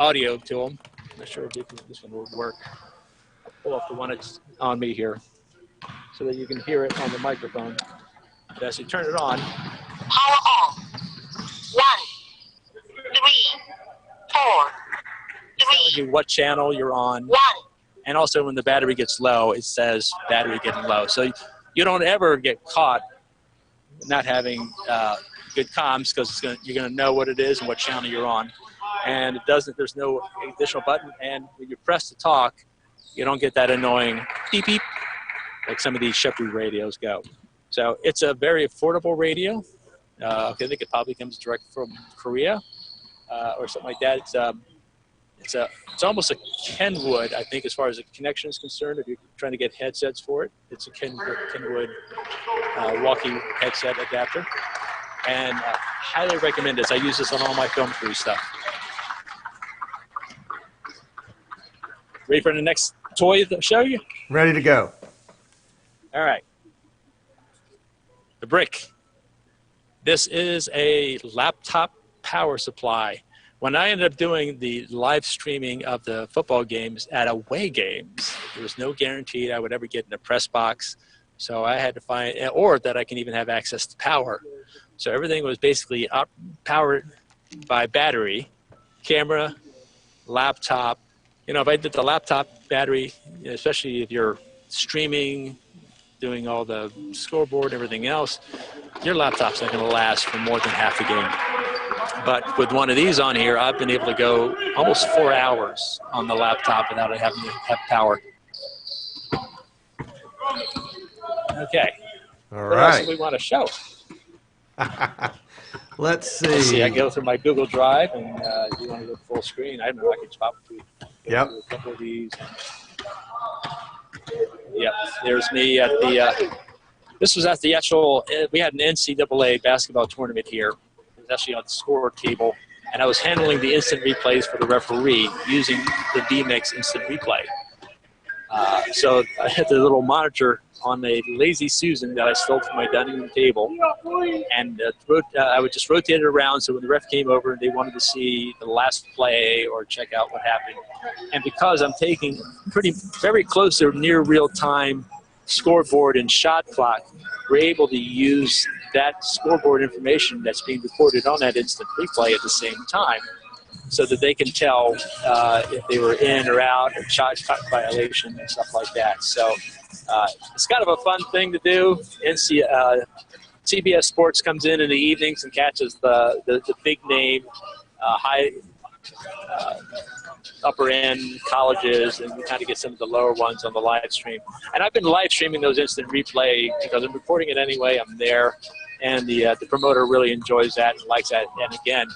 audio to them. I'm not sure if this one will work. I'll pull up the one that's on me here so that you can hear it on the microphone. But as you turn it on, power on. 1, 3, 4, 3. telling you what channel you're on. 1. And also when the battery gets low, it says battery getting low. So you don't ever get caught not having good comms, because you're going to know what it is and what channel you're on. And there's no additional button. And when you press to talk, you don't get that annoying beep beep like some of these Shepherd radios go. So it's a very affordable radio. I think it probably comes direct from Korea or something like that. It's almost a Kenwood, I think, as far as the connection is concerned. If you're trying to get headsets for it, it's a Kenwood walkie headset adapter. And highly recommend this. I use this on all my film crew stuff. Ready for the next toy to show you? Ready to go. All right. The Brick. This is a laptop power supply. When I ended up doing the live streaming of the football games at away games, there was no guarantee I would ever get in a press box. So I had to find, or that I can even have access to power. So everything was basically powered by battery, camera, laptop. You know, if I did the laptop battery, especially if you're streaming, doing all the scoreboard and everything else, your laptop's not going to last for more than half a game. But with one of these on here, I've been able to go almost 4 hours on the laptop without having to have power. Okay. All what else right. do we want to show? Let's see. Let's see. I go through my Google Drive, and you want to go full screen. I don't know. I can swap between Yep. a couple of these. Yep. There's me at the. This was at the actual. We had an NCAA basketball tournament here. It was actually on the score table, and I was handling the instant replays for the referee using the vMix instant replay. So I had the little monitor on a Lazy Susan that I stole from my dining room table, and I would just rotate it around so when the ref came over and they wanted to see the last play or check out what happened. And because I'm taking very close to near real-time scoreboard and shot clock, we're able to use that scoreboard information that's being recorded on that instant replay at the same time, so that they can tell if they were in or out, or shot clock violation and stuff like that. So it's kind of a fun thing to do. CBS Sports comes in the evenings and catches the big name, high upper end colleges, and we kind of get some of the lower ones on the live stream. And I've been live streaming those instant replay because I'm recording it anyway. I'm there, and the promoter really enjoys that and likes that. And again,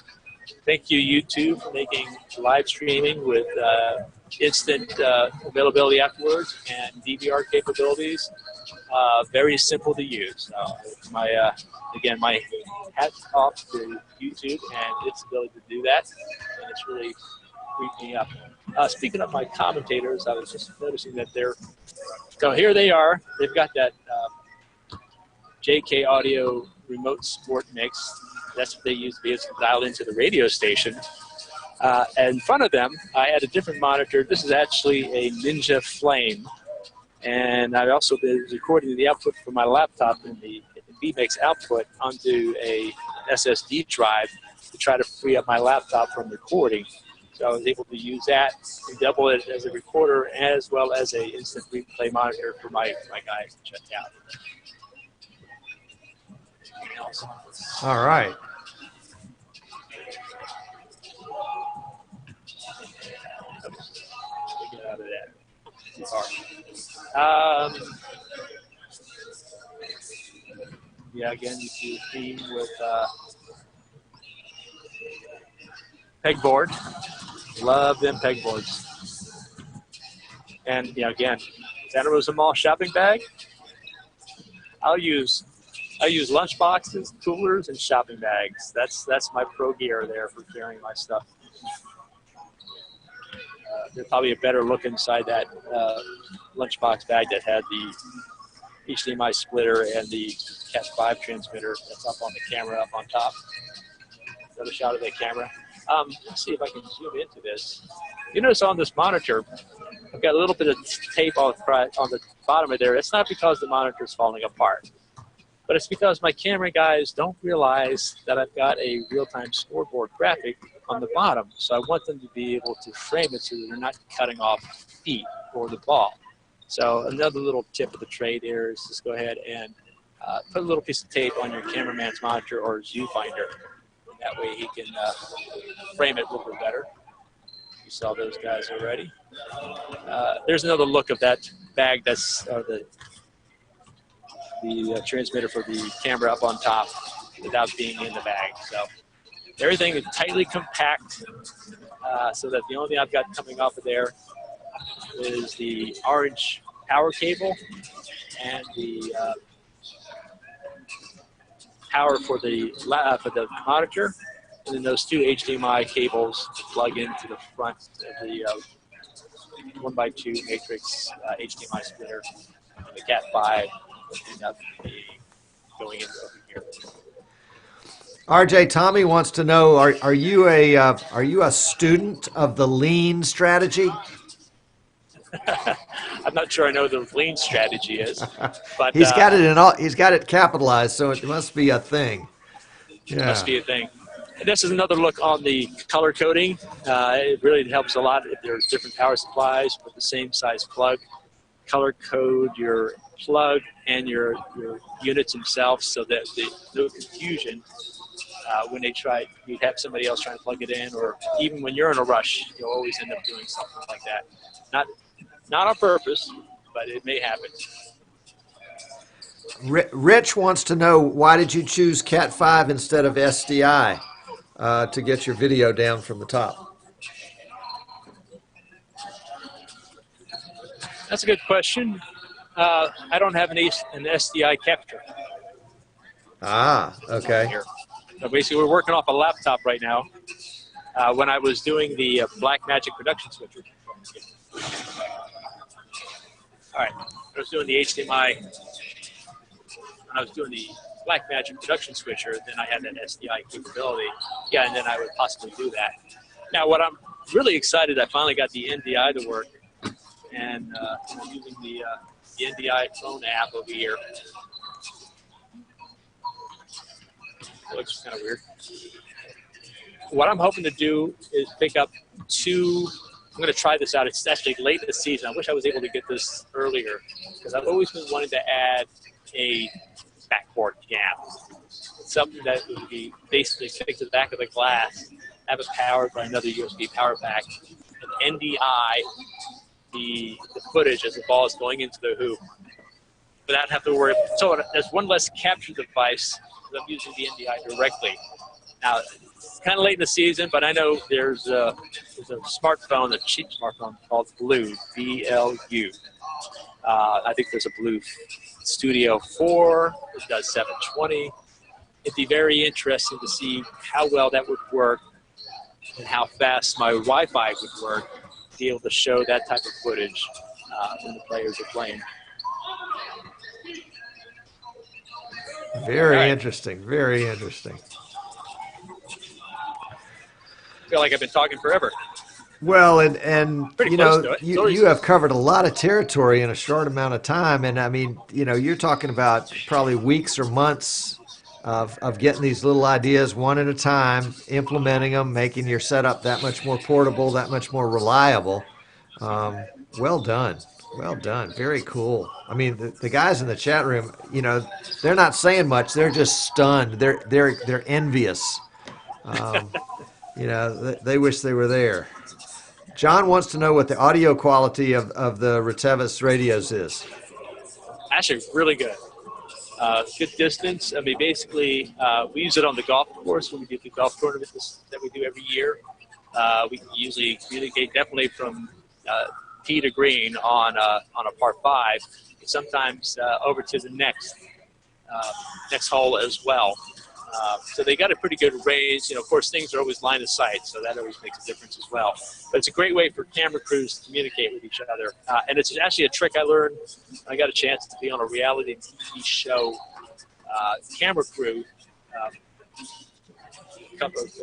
Thank you, YouTube, for making live streaming with instant availability afterwards and DVR capabilities. Very simple to use. Again, my hat's off to YouTube and its ability to do that, and it's really freaked me up. Speaking of my commentators, I was just noticing that so here they are. They've got that JK Audio remote sport mix. That's what they use to be able to dial into the radio station. And in front of them, I had a different monitor. This is actually a Ninja Flame. And I've also been recording the output from my laptop and the vMix output onto a SSD drive to try to free up my laptop from recording. So I was able to use that and double it as a recorder as well as an instant replay monitor for my guys to check out. All right. Get out of that. It's hard. Yeah, again, you see a theme with pegboard. Love them pegboards. And yeah, again, Santa Rosa Mall shopping bag. I use lunch boxes, coolers, and shopping bags. That's my pro gear there for carrying my stuff. There's probably a better look inside that lunchbox bag that had the HDMI splitter and the Cat 5 transmitter that's up on the camera up on top. Another shot of that camera. Let's see if I can zoom into this. You notice on this monitor, I've got a little bit of tape on the bottom of there. It's not because the monitor is falling apart, but it's because my camera guys don't realize that I've got a real-time scoreboard graphic on the bottom. So I want them to be able to frame it so that they're not cutting off feet or the ball. So another little tip of the trade here is just go ahead and put a little piece of tape on your cameraman's monitor or viewfinder. That way he can frame it a little bit better. You saw those guys already. There's another look of that bag that's the transmitter for the camera up on top without being in the bag. So everything is tightly compact so that the only thing I've got coming off of there is the orange power cable and the power for the monitor, and then those two HDMI cables to plug into the front of the 1x2 matrix HDMI splitter, and the Cat 5 will end up going into over here. RJ, Tommy wants to know: Are you a student of the lean strategy? I'm not sure I know what the lean strategy is, but he's got it in all. He's got it capitalized, so it must be a thing. Yeah. It must be a thing. And this is another look on the color coding. It really helps a lot if there's different power supplies with the same size plug. Color code your plug and your units themselves so that no confusion when you have somebody else trying to plug it in, or even when you're in a rush, you'll always end up doing something like that. Not on purpose, but it may happen. Rich wants to know, why did you choose Cat 5 instead of SDI to get your video down from the top? That's a good question. I don't have an SDI capture. Ah, okay. So basically, we're working off a laptop right now. When I was doing the Blackmagic production switcher. All right, I was doing the HDMI. When I was doing the Blackmagic production switcher, then I had that SDI capability. Yeah, and then I would possibly do that. Now, what I'm really excited, I finally got the NDI to work, and I'm using the NDI phone app over here. It looks kind of weird. What I'm hoping to do is pick up I'm going to try this out. It's actually late in the season. I wish I was able to get this earlier because I've always been wanting to add a backboard cam. It's something that would be basically fixed to the back of the glass, have it powered by another USB power pack, and NDI the footage as the ball is going into the hoop without having to worry. So there's one less capture device because I'm using the NDI directly. Now, It's kind of late in the season, but I know there's a smartphone, a cheap smartphone called Blue, BLU. I think there's a Blue Studio 4. It does 720. It'd be very interesting to see how well that would work and how fast my Wi-Fi would work to be able to show that type of footage when the players are playing. Very interesting. Very interesting. I feel like I've been talking forever. Well, and Pretty you close know, to it. you have covered a lot of territory in a short amount of time, and I mean, you know, you're talking about probably weeks or months of getting these little ideas one at a time, implementing them, making your setup that much more portable, that much more reliable. Well done. Well done. Very cool. I mean, the guys in the chat room, you know, they're not saying much. They're just stunned. They're envious. You know, they wish they were there. John wants to know what the audio quality of the Retevis radios is. Actually, really good. Good distance. I mean, basically, we use it on the golf course when we do the golf tournaments that we do every year. We can usually communicate definitely from tee to green on a par 5, and sometimes over to the next hole as well. So they got a pretty good range. You know, of course, things are always line of sight, so that always makes a difference as well. But it's a great way for camera crews to communicate with each other. And it's actually a trick I learned. I got a chance to be on a reality TV show camera crew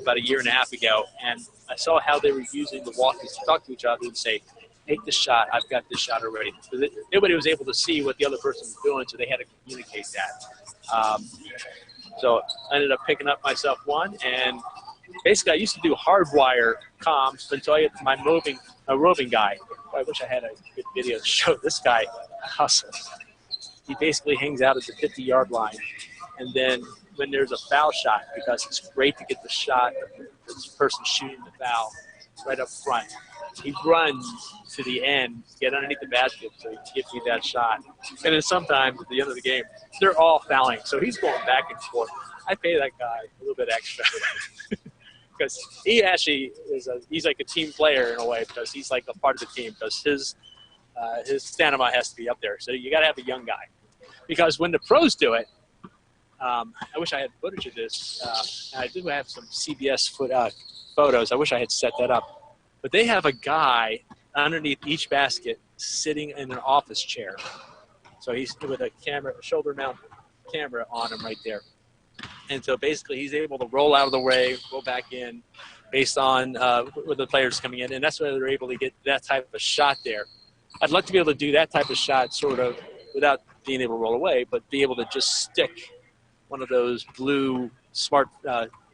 about a year and a half ago, and I saw how they were using the walkies to talk to each other and say, take this shot, I've got this shot already. So nobody was able to see what the other person was doing, so they had to communicate that. So I ended up picking up myself one, and basically I used to do hardwire comms until I got my roving guy. I wish I had a good video to show this guy hustles. He basically hangs out at the 50-yard line, and then when there's a foul shot, because it's great to get the shot of this person shooting the foul right up front, he runs to the end, get underneath the basket so he gives me that shot. And then sometimes at the end of the game, they're all fouling, so he's going back and forth. I pay that guy a little bit extra because he actually he's like a team player in a way, because he's like a part of the team, because his stamina has to be up there. So you got to have a young guy, because when the pros do it, I wish I had footage of this. I do have some CBS photos. I wish I had set that up. But they have a guy underneath each basket sitting in an office chair. So he's with a shoulder mount camera on him right there. And so basically he's able to roll out of the way, go back in based on with the players coming in. And that's why they're able to get that type of a shot there. I'd like to be able to do that type of shot sort of without being able to roll away, but be able to just stick one of those blue smart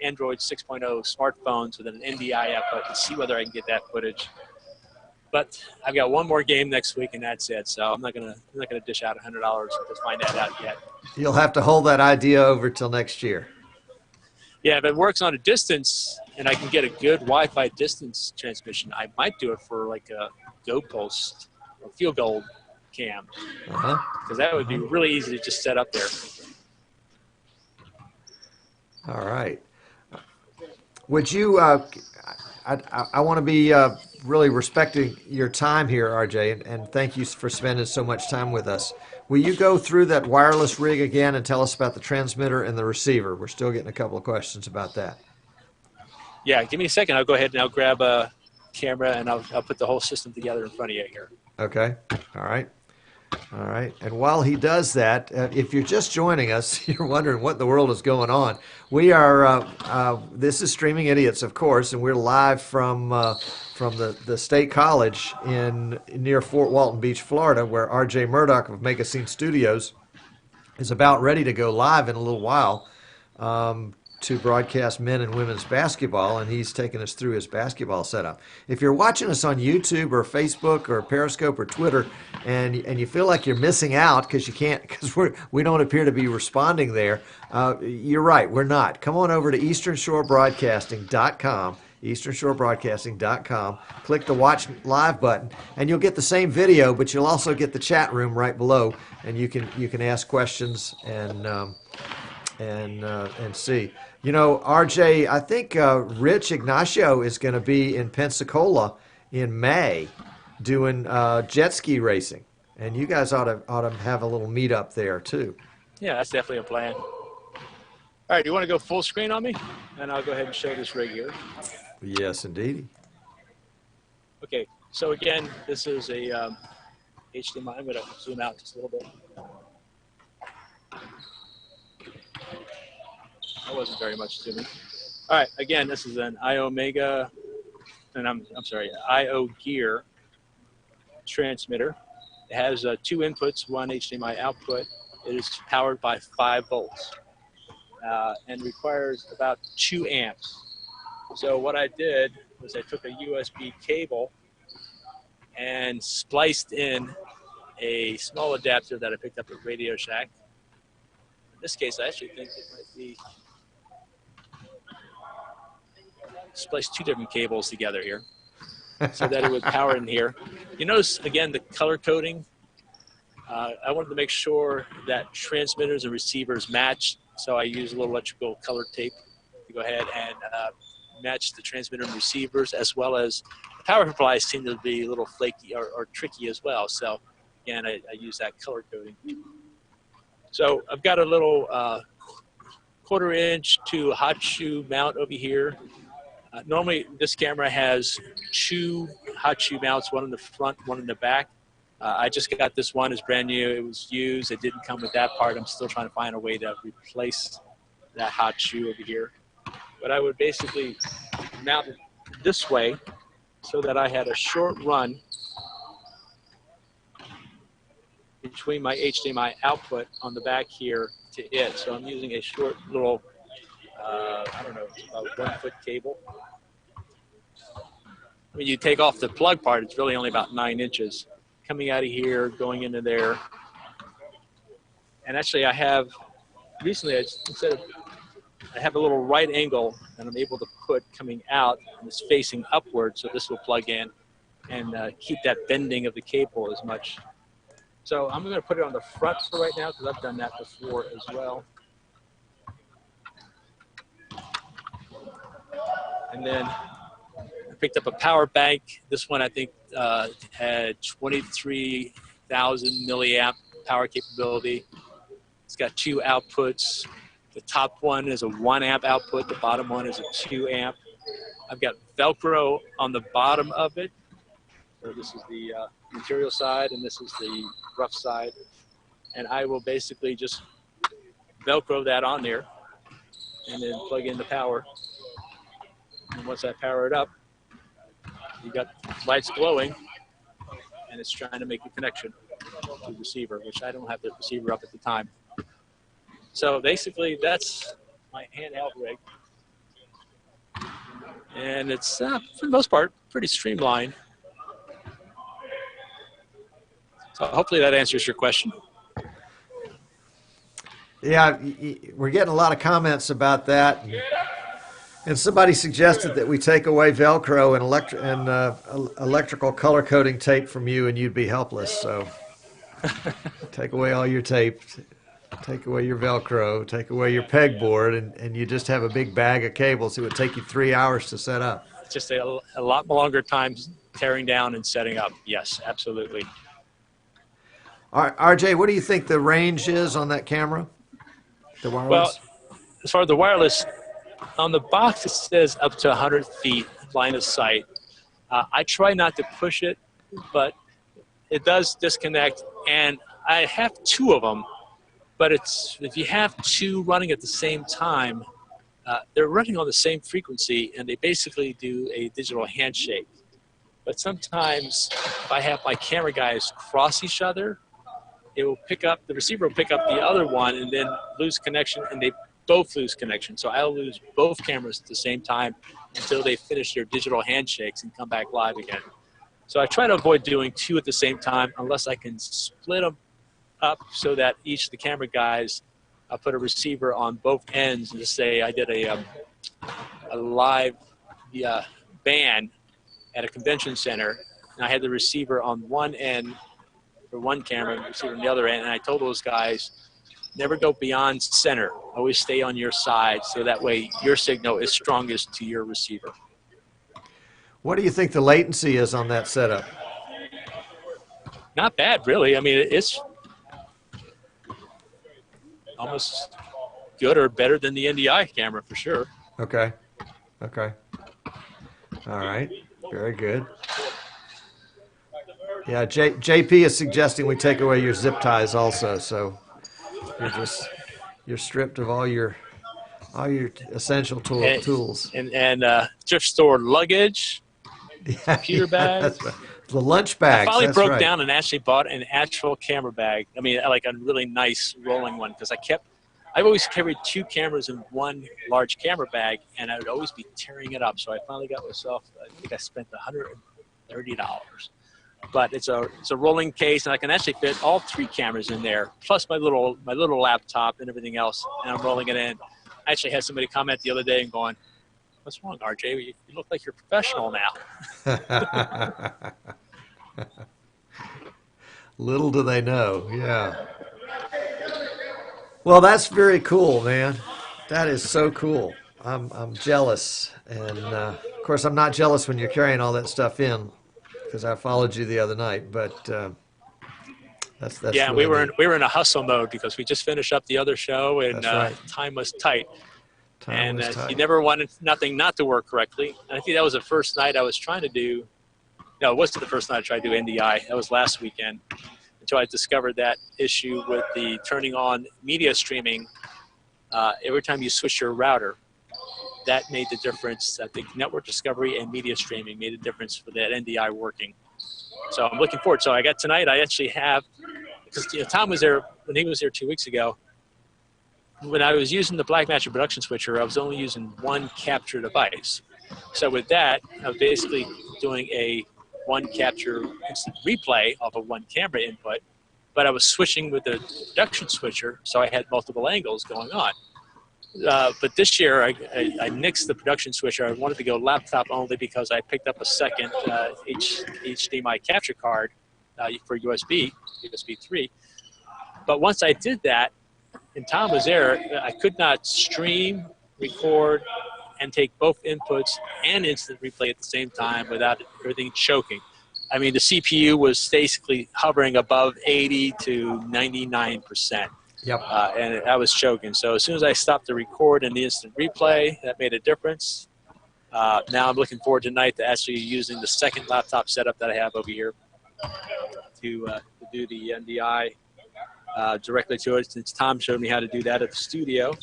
Android 6.0 smartphones with an NDI output and see whether I can get that footage. But I've got one more game next week, and that's it. So I'm not gonna dish out $100 to find that out yet. You'll have to hold that idea over till next year. Yeah, if it works on a distance and I can get a good Wi-Fi distance transmission, I might do it for like a go post or field goal cam, because that would be really easy to just set up there. All right. Would you? I want to be really respecting your time here, RJ, and thank you for spending so much time with us. Will you go through that wireless rig again and tell us about the transmitter and the receiver? We're still getting a couple of questions about that. Yeah, give me a second. I'll go ahead and I'll grab a camera and I'll put the whole system together in front of you here. Okay. All right. All right. And while he does that, if you're just joining us, you're wondering what the world is going on. We are, this is Streaming Idiots, of course, and we're live from the State College near Fort Walton Beach, Florida, where RJ Murdock of Megacine Studios is about ready to go live in a little while to broadcast men and women's basketball, and he's taking us through his basketball setup. If you're watching us on YouTube or Facebook or Periscope or Twitter, and you feel like you're missing out because we don't appear to be responding there, you're right, we're not. Come on over to easternshorebroadcasting.com, easternshorebroadcasting.com, click the Watch Live button, and you'll get the same video, but you'll also get the chat room right below, and you can ask questions and see. You know, RJ, I think Rich Ignacio is going to be in Pensacola in May doing jet ski racing, and you guys ought to have a little meetup there too. Yeah, that's definitely a plan. All right, you want to go full screen on me? And I'll go ahead and show this rig here. Yes, indeed. Okay, so again, this is a HDMI. I'm going to zoom out just a little bit. That wasn't very much zooming. All right, again, this is an iOmega, and I'm sorry, IO Gear transmitter. It has 2 inputs, 1 HDMI output. It is powered by 5 volts and requires about 2 amps. So what I did was I took a USB cable and spliced in a small adapter that I picked up at Radio Shack. In this case, I actually think it might be spliced 2 different cables together here so that it would power in here. You notice, again, the color coding. I wanted to make sure that transmitters and receivers match, so I used a little electrical color tape to go ahead and match the transmitter and receivers, as well as the power supplies seem to be a little flaky or tricky as well. So again, I use that color coding. So I've got a little 1/4 inch to hot shoe mount over here. Normally this camera has 2 hot shoe mounts, one in the front, one in the back. I just got this one, it's brand new, it was used, it didn't come with that part. I'm still trying to find a way to replace that hot shoe over here. But I would basically mount it this way so that I had a short run between my HDMI output on the back here to it. So I'm using a short little, I don't know, about 1 foot cable. When you take off the plug part, it's really only about 9 inches. Coming out of here, going into there. And actually I have, recently, I have a little right angle that I'm able to put coming out, and it's facing upward, so this will plug in and keep that bending of the cable as much. So I'm going to put it on the front for right now because I've done that before as well. And then I picked up a power bank. This one I think had 23,000 milliamp power capability. It's got 2 outputs. The top one is a 1 amp output. The bottom one is a 2 amp. I've got Velcro on the bottom of it. So this is the material side, and this is the rough side. And I will basically just Velcro that on there and then plug in the power. And once I power it up, you got lights glowing, and it's trying to make a connection to the receiver, which I don't have the receiver up at the time. So basically, that's my handheld rig. And it's, for the most part, pretty streamlined. So hopefully that answers your question. Yeah, we're getting a lot of comments about that. And somebody suggested that we take away Velcro and electrical color coding tape from you, and you'd be helpless. So take away all your tape, take away your Velcro, take away your pegboard, and you just have a big bag of cables. It would take you 3 hours to set up. It's just a lot longer time tearing down and setting up. Yes, absolutely. RJ, what do you think the range is on that camera? The wireless? Well, as far as the wireless, on the box it says up to 100 feet line of sight. I try not to push it, but it does disconnect, and I have 2 of them. But if you have 2 running at the same time, they're running on the same frequency, and they basically do a digital handshake. But sometimes if I have my camera guys cross each other, it will pick up, the receiver will pick up the other one and then lose connection, and they both lose connection. So I'll lose both cameras at the same time until they finish their digital handshakes and come back live again. So I try to avoid doing 2 at the same time unless I can split them up so that each of the camera guys put a receiver on both ends. And just say I did a live band at a convention center, and I had the receiver on one end for one camera and the receiver on the other end, and I told those guys, never go beyond center. always stay on your side, so that way your signal is strongest to your receiver. What do you think the latency is on that setup? Not bad, really. I mean, it's almost good or better than the NDI camera for sure. Okay. Okay. All right. Very good. Yeah, JP is suggesting we take away your zip ties also, so you're stripped of all your essential tools. And thrift store luggage, computer bags. That's right. The lunch bags. I finally that's broke right. down and actually bought an actual camera bag. I mean, like a really nice rolling one, because I've always carried 2 cameras in one large camera bag, and I would always be tearing it up. So I finally got myself, I think I spent $130. But it's a rolling case, and I can actually fit all 3 cameras in there, plus my little laptop and everything else, and I'm rolling it in. I actually had somebody comment the other day and going, "What's wrong, RJ? You look like you're professional now." Little do they know, yeah. Well, that's very cool, man. That is so cool. I'm jealous, and of course, I'm not jealous when you're carrying all that stuff in, because I followed you the other night. But that's yeah. Really we were in a hustle mode because we just finished up the other show, and right. Time was tight. Time was tight. You never wanted nothing not to work correctly. And I think that was the first night I was trying to do. No, it wasn't the first night I tried to do NDI. That was last weekend. Until I discovered that issue with the turning on media streaming. Every time you switch your router, that made the difference. I think network discovery and media streaming made a difference for that NDI working. So I'm looking forward. So I got tonight. I actually have, because Tom was there when he was there 2 weeks ago. When I was using the Blackmagic production switcher, I was only using one capture device. So with that, I was basically doing a one capture instant replay of a one camera input, but I was switching with the production switcher, so I had multiple angles going on. But this year, I nixed the production switcher. I wanted to go laptop only because I picked up a second HDMI capture card for USB 3. But once I did that, and Tom was there, I could not stream, record, and take both inputs and instant replay at the same time without everything choking. I mean, the CPU was basically hovering above 80 to 99%. Yep. And I was choking. So as soon as I stopped the record and the instant replay, that made a difference. Now I'm looking forward tonight to actually using the second laptop setup that I have over here to do the NDI directly to it, since Tom showed me how to do that at the studio.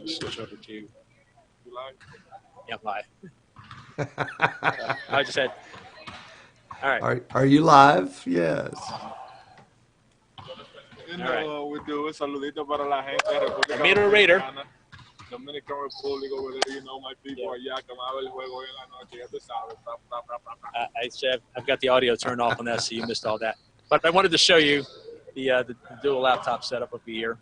Switch over to. Yeah, live. I just said. All right. Are you live? Yes. We do un saludito para la gente de República Ramiro Raider. Dominican Republic over there, my people allá que van a ver el juego en la noche, ya tú sabes. I've got the audio turned off on that, so you missed all that. But I wanted to show you the dual laptop setup over here.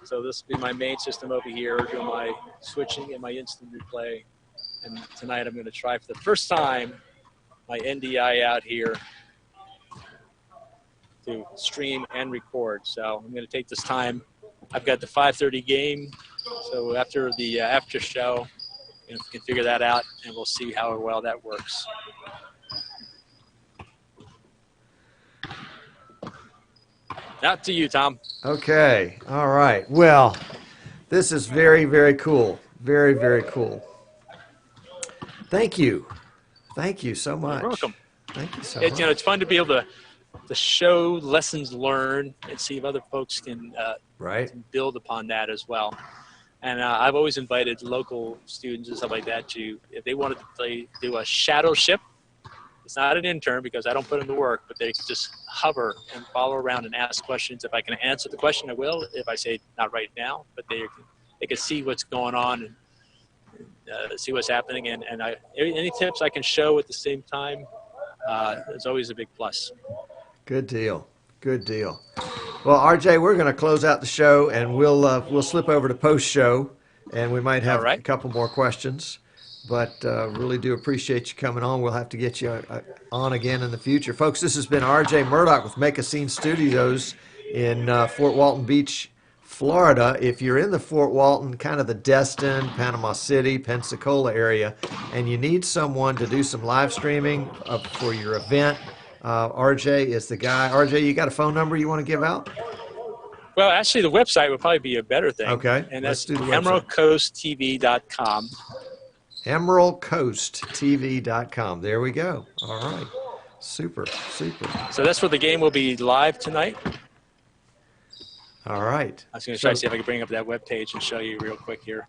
So this will be my main system over here, doing my switching and my instant replay. And tonight I'm going to try for the first time my NDI out here to stream and record. So I'm going to take this time. I've got the 5:30 game. So after the after show, we can figure that out, and we'll see how well that works. Out to you, Tom. Okay. All right. Well, this is very, very cool. Very, very cool. Thank you. Thank you so much. You're welcome. Thank you so much. It's fun to be able to show lessons learned and see if other folks can can build upon that as well. And I've always invited local students and stuff like that to, if they wanted to do a shadow ship. It's not an intern because I don't put them to work, but they can just hover and follow around and ask questions. If I can answer the question, I will. If I say not right now, but they can see what's going on and see what's happening. And any tips I can show at the same time is always a big plus. Good deal. Good deal. Well, RJ, we're going to close out the show, and we'll slip over to post show, and we might have a couple more questions. But really do appreciate you coming on. We'll have to get you on again in the future. Folks, this has been RJ Murdock with Make a Scene Studios in Fort Walton Beach, Florida. If you're in the Fort Walton, kind of the Destin, Panama City, Pensacola area, and you need someone to do some live streaming for your event, RJ is the guy. RJ, you got a phone number you want to give out? Well, actually, the website would probably be a better thing. Okay, and let's that's do the website. EmeraldCoastTV.com. EmeraldCoastTV.com. There we go. All right. Super, super. So that's where the game will be live tonight. All right. I was going to try to see if I could bring up that web page and show you real quick here.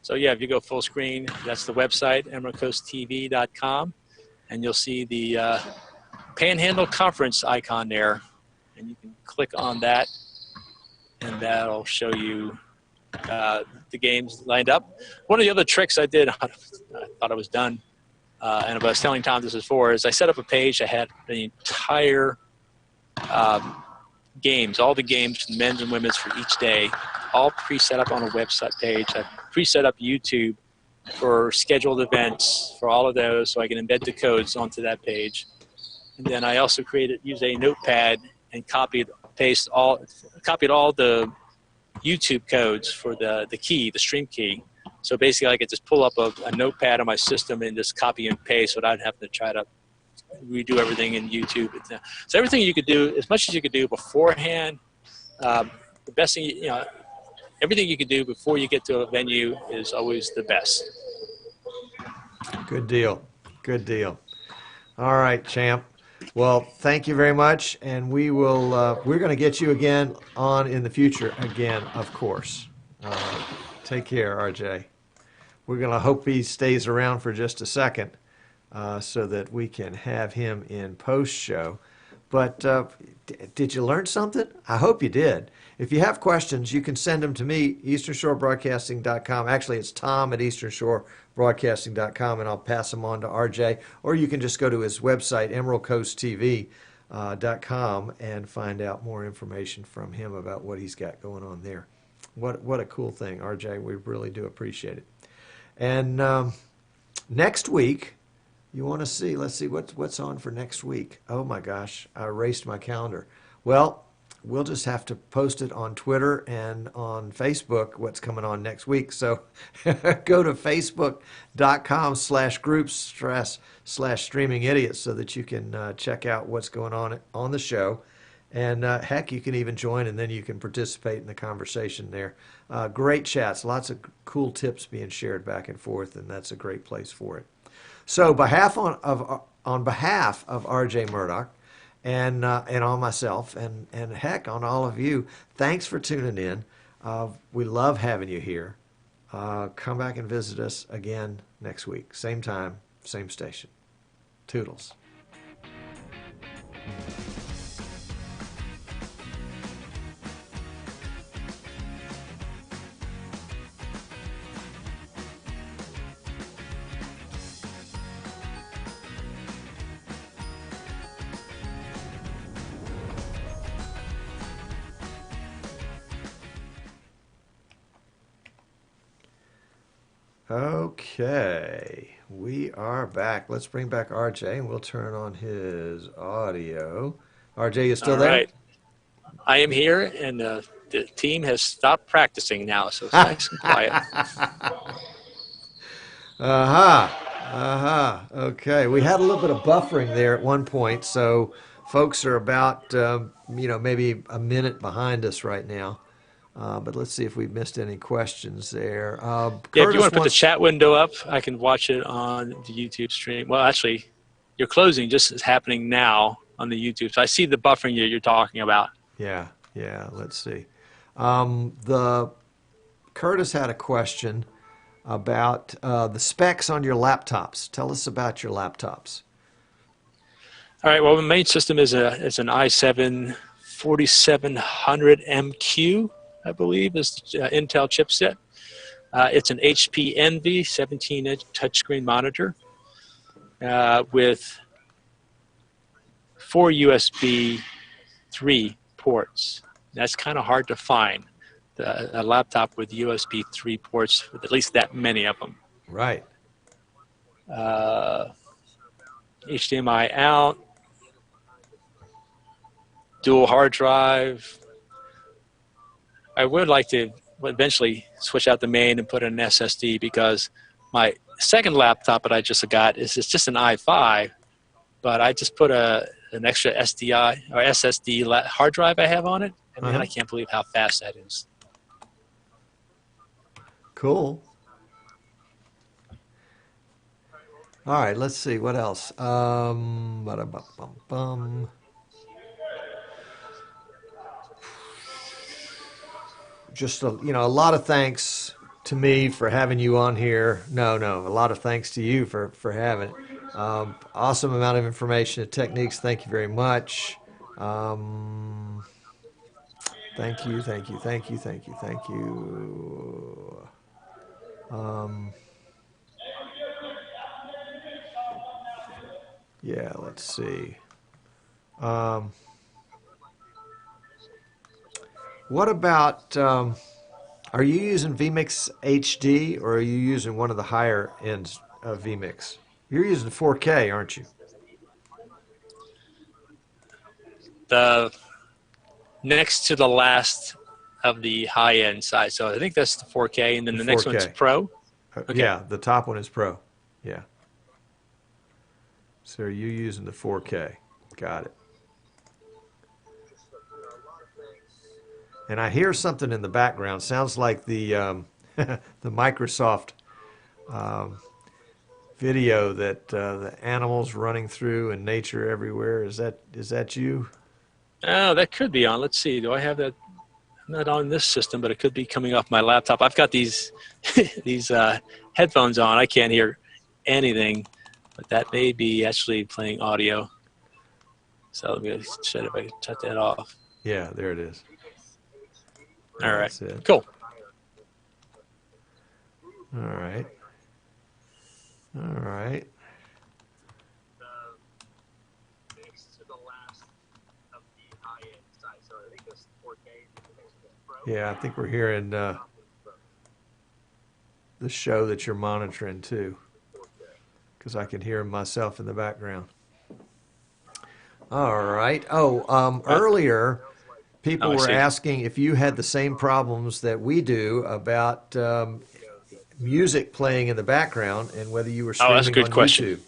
So, yeah, if you go full screen, that's the website, EmeraldCoastTV.com, and you'll see the Panhandle Conference icon there, and you can click on that, and that'll show you the games lined up. One of the other tricks I did, I thought I was done, and I was telling Tom this before, is I set up a page that had the entire games, all the games, men's and women's for each day, all pre-set up on a website page. I pre-set up YouTube for scheduled events for all of those, so I can embed the codes onto that page. And then I also use a notepad and copied all the YouTube codes for the stream key. So basically I could just pull up a notepad on my system and just copy and paste without having to try to redo everything in YouTube. So everything you could do, as much as you could do beforehand, the best thing, everything you could do before you get to a venue is always the best. Good deal. Good deal. All right, champ. Well, thank you very much, and we're going to get you again on in the future again, of course. Take care, RJ. We're going to hope he stays around for just a second so that we can have him in post-show. But did you learn something? I hope you did. If you have questions, you can send them to me, easternshorebroadcasting.com. Actually, it's Tom at easternshorebroadcasting.com, and I'll pass them on to RJ. Or you can just go to his website, emeraldcoasttv.com, and find out more information from him about what he's got going on there. What a cool thing, RJ. We really do appreciate it. And next week, you want to see, let's see what's on for next week. Oh my gosh, I erased my calendar. Well, we'll just have to post it on Twitter and on Facebook what's coming on next week. So go to facebook.com/groups/streaming idiots so that you can check out what's going on the show. And heck, you can even join, and then you can participate in the conversation there. Great chats, lots of cool tips being shared back and forth, and that's a great place for it. So, on behalf of RJ Murdock and on myself and heck on all of you, thanks for tuning in. We love having you here. Come back and visit us again next week, same time, same station. Toodles. Okay, we are back. Let's bring back RJ, and we'll turn on his audio. RJ, you still there? All right. I am here, and the team has stopped practicing now, so it's nice and quiet. Okay, we had a little bit of buffering there at one point, so folks are about, maybe a minute behind us right now. But let's see if we missed any questions there. Yeah, if you want to put the chat window up, I can watch it on the YouTube stream. Well, actually, your closing just is happening now on the YouTube. So I see the buffering you're talking about. Yeah, let's see. Curtis had a question about the specs on your laptops. Tell us about your laptops. All right, well, the main system is an i7 4700MQ. I believe is the Intel chipset. It's an HP Envy 17-inch touchscreen monitor with 4 USB 3 ports. That's kind of hard to find, a laptop with USB 3 ports, with at least that many of them. Right. HDMI out, dual hard drive, I would like to eventually switch out the main and put in an SSD, because my second laptop that I just got is just an i5, but I just put an extra SDI or SSD hard drive I have on it, and man, I can't believe how fast that is. Cool. All right, let's see what else. Just a lot of thanks to me for having you on here. No, a lot of thanks to you for having it. Awesome amount of information and techniques. Thank you very much. Thank you. Yeah, let's see. What about, are you using vMix HD, or are you using one of the higher ends of vMix? You're using 4K, aren't you? The next to the last of the high-end side. So I think that's the 4K, and then the next 4K. one's Pro? Okay. Yeah, the top one is Pro. Yeah. So are you using the 4K? Got it. And I hear something in the background. Sounds like the the Microsoft video that the animals running through and nature everywhere. Is that you? Oh, that could be on. Let's see. Do I have that? Not on this system, but it could be coming off my laptop. I've got these these headphones on. I can't hear anything, but that may be actually playing audio. So let me check if I can shut that off. Yeah, there it is. All right. That's it. Cool. All right. Yeah, I think we're hearing the show that you're monitoring too, because I can hear myself in the background. All right. Earlier, people were asking if you had the same problems that we do about music playing in the background, and whether you were streaming that's a good on question. YouTube.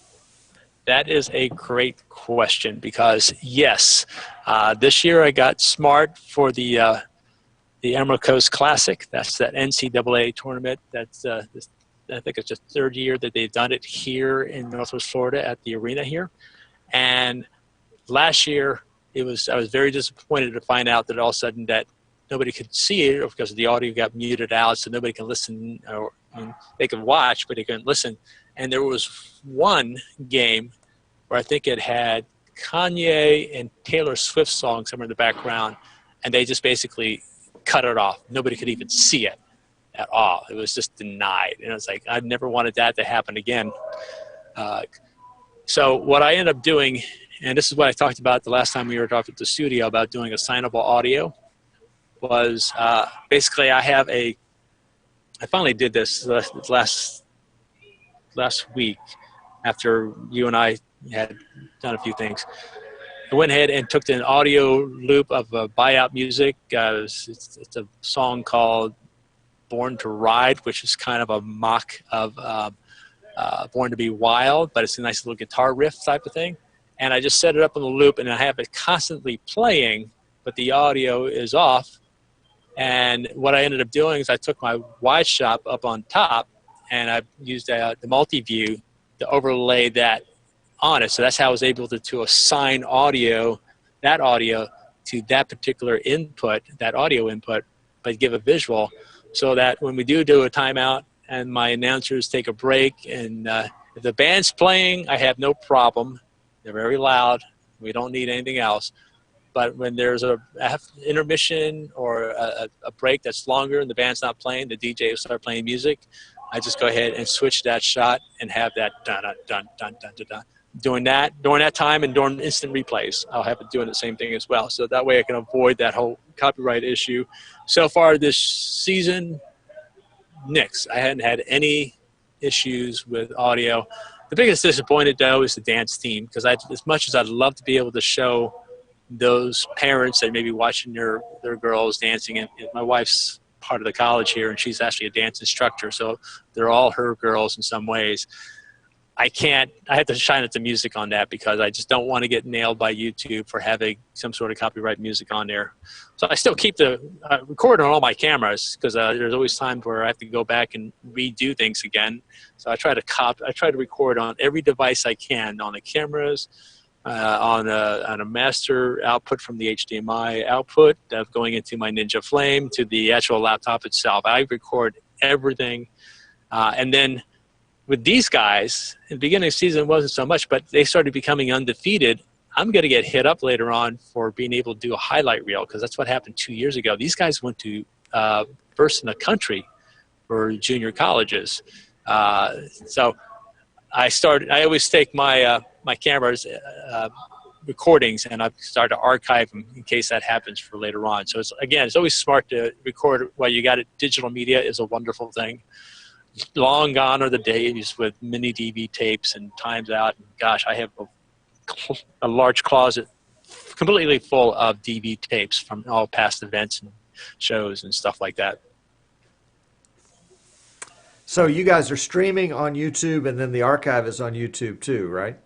That is a great question, because yes, this year I got smart for the Emerald Coast Classic. That's that NCAA tournament. That's I think it's the third year that they've done it here in Northwest Florida at the arena here. And last year, I was very disappointed to find out that all of a sudden that nobody could see it because the audio got muted out, so nobody can listen, or they can watch, but they couldn't listen. And there was one game where I think it had Kanye and Taylor Swift songs somewhere in the background, and they just basically cut it off. Nobody could even see it at all. It was just denied. And I was like, I've never wanted that to happen again. So what I ended up doing, and this is what I talked about the last time we were talking at the studio about doing assignable audio, was basically I finally did this last week after you and I had done a few things. I went ahead and took an audio loop of buyout music. It's a song called Born to Ride, which is kind of a mock of Born to Be Wild, but it's a nice little guitar riff type of thing. And I just set it up on the loop, and I have it constantly playing, but the audio is off. And what I ended up doing is I took my wide shot up on top, and I used the multi-view to overlay that on it. So that's how I was able to assign that audio to that particular input, that audio input, but give a visual, so that when we do a timeout and my announcers take a break, and if the band's playing, I have no problem. They're very loud. We don't need anything else. But when there's a intermission or a break that's longer and the band's not playing, the DJ will start playing music. I just go ahead and switch that shot and have that dun dun dun dun dun dun. During that time and during instant replays, I'll have it doing the same thing as well. So that way I can avoid that whole copyright issue. So far this season, nix. I hadn't had any issues with audio. The biggest disappointment, though, is the dance team, because as much as I'd love to be able to show those parents that may be watching their girls dancing. And my wife's part of the college here, and she's actually a dance instructor, so they're all her girls in some ways. I have to shine at the music on that because I just don't want to get nailed by YouTube for having some sort of copyright music on there. So I still keep the record on all my cameras because there's always times where I have to go back and redo things again. So I try to record on every device I can, on the cameras, on a master output from the HDMI output going into my Ninja Flame to the actual laptop itself. I record everything, and then with these guys, in the beginning of the season, it wasn't so much, but they started becoming undefeated. I'm going to get hit up later on for being able to do a highlight reel because that's what happened 2 years ago. These guys went to first in the country for junior colleges. So I always take my cameras recordings and I start to archive them in case that happens for later on. So it's always smart to record while you got it. Digital media is a wonderful thing. Long gone are the days with mini DV tapes and times out. And gosh, I have a large closet completely full of DV tapes from all past events and shows and stuff like that. So you guys are streaming on YouTube, and then the archive is on YouTube too, right?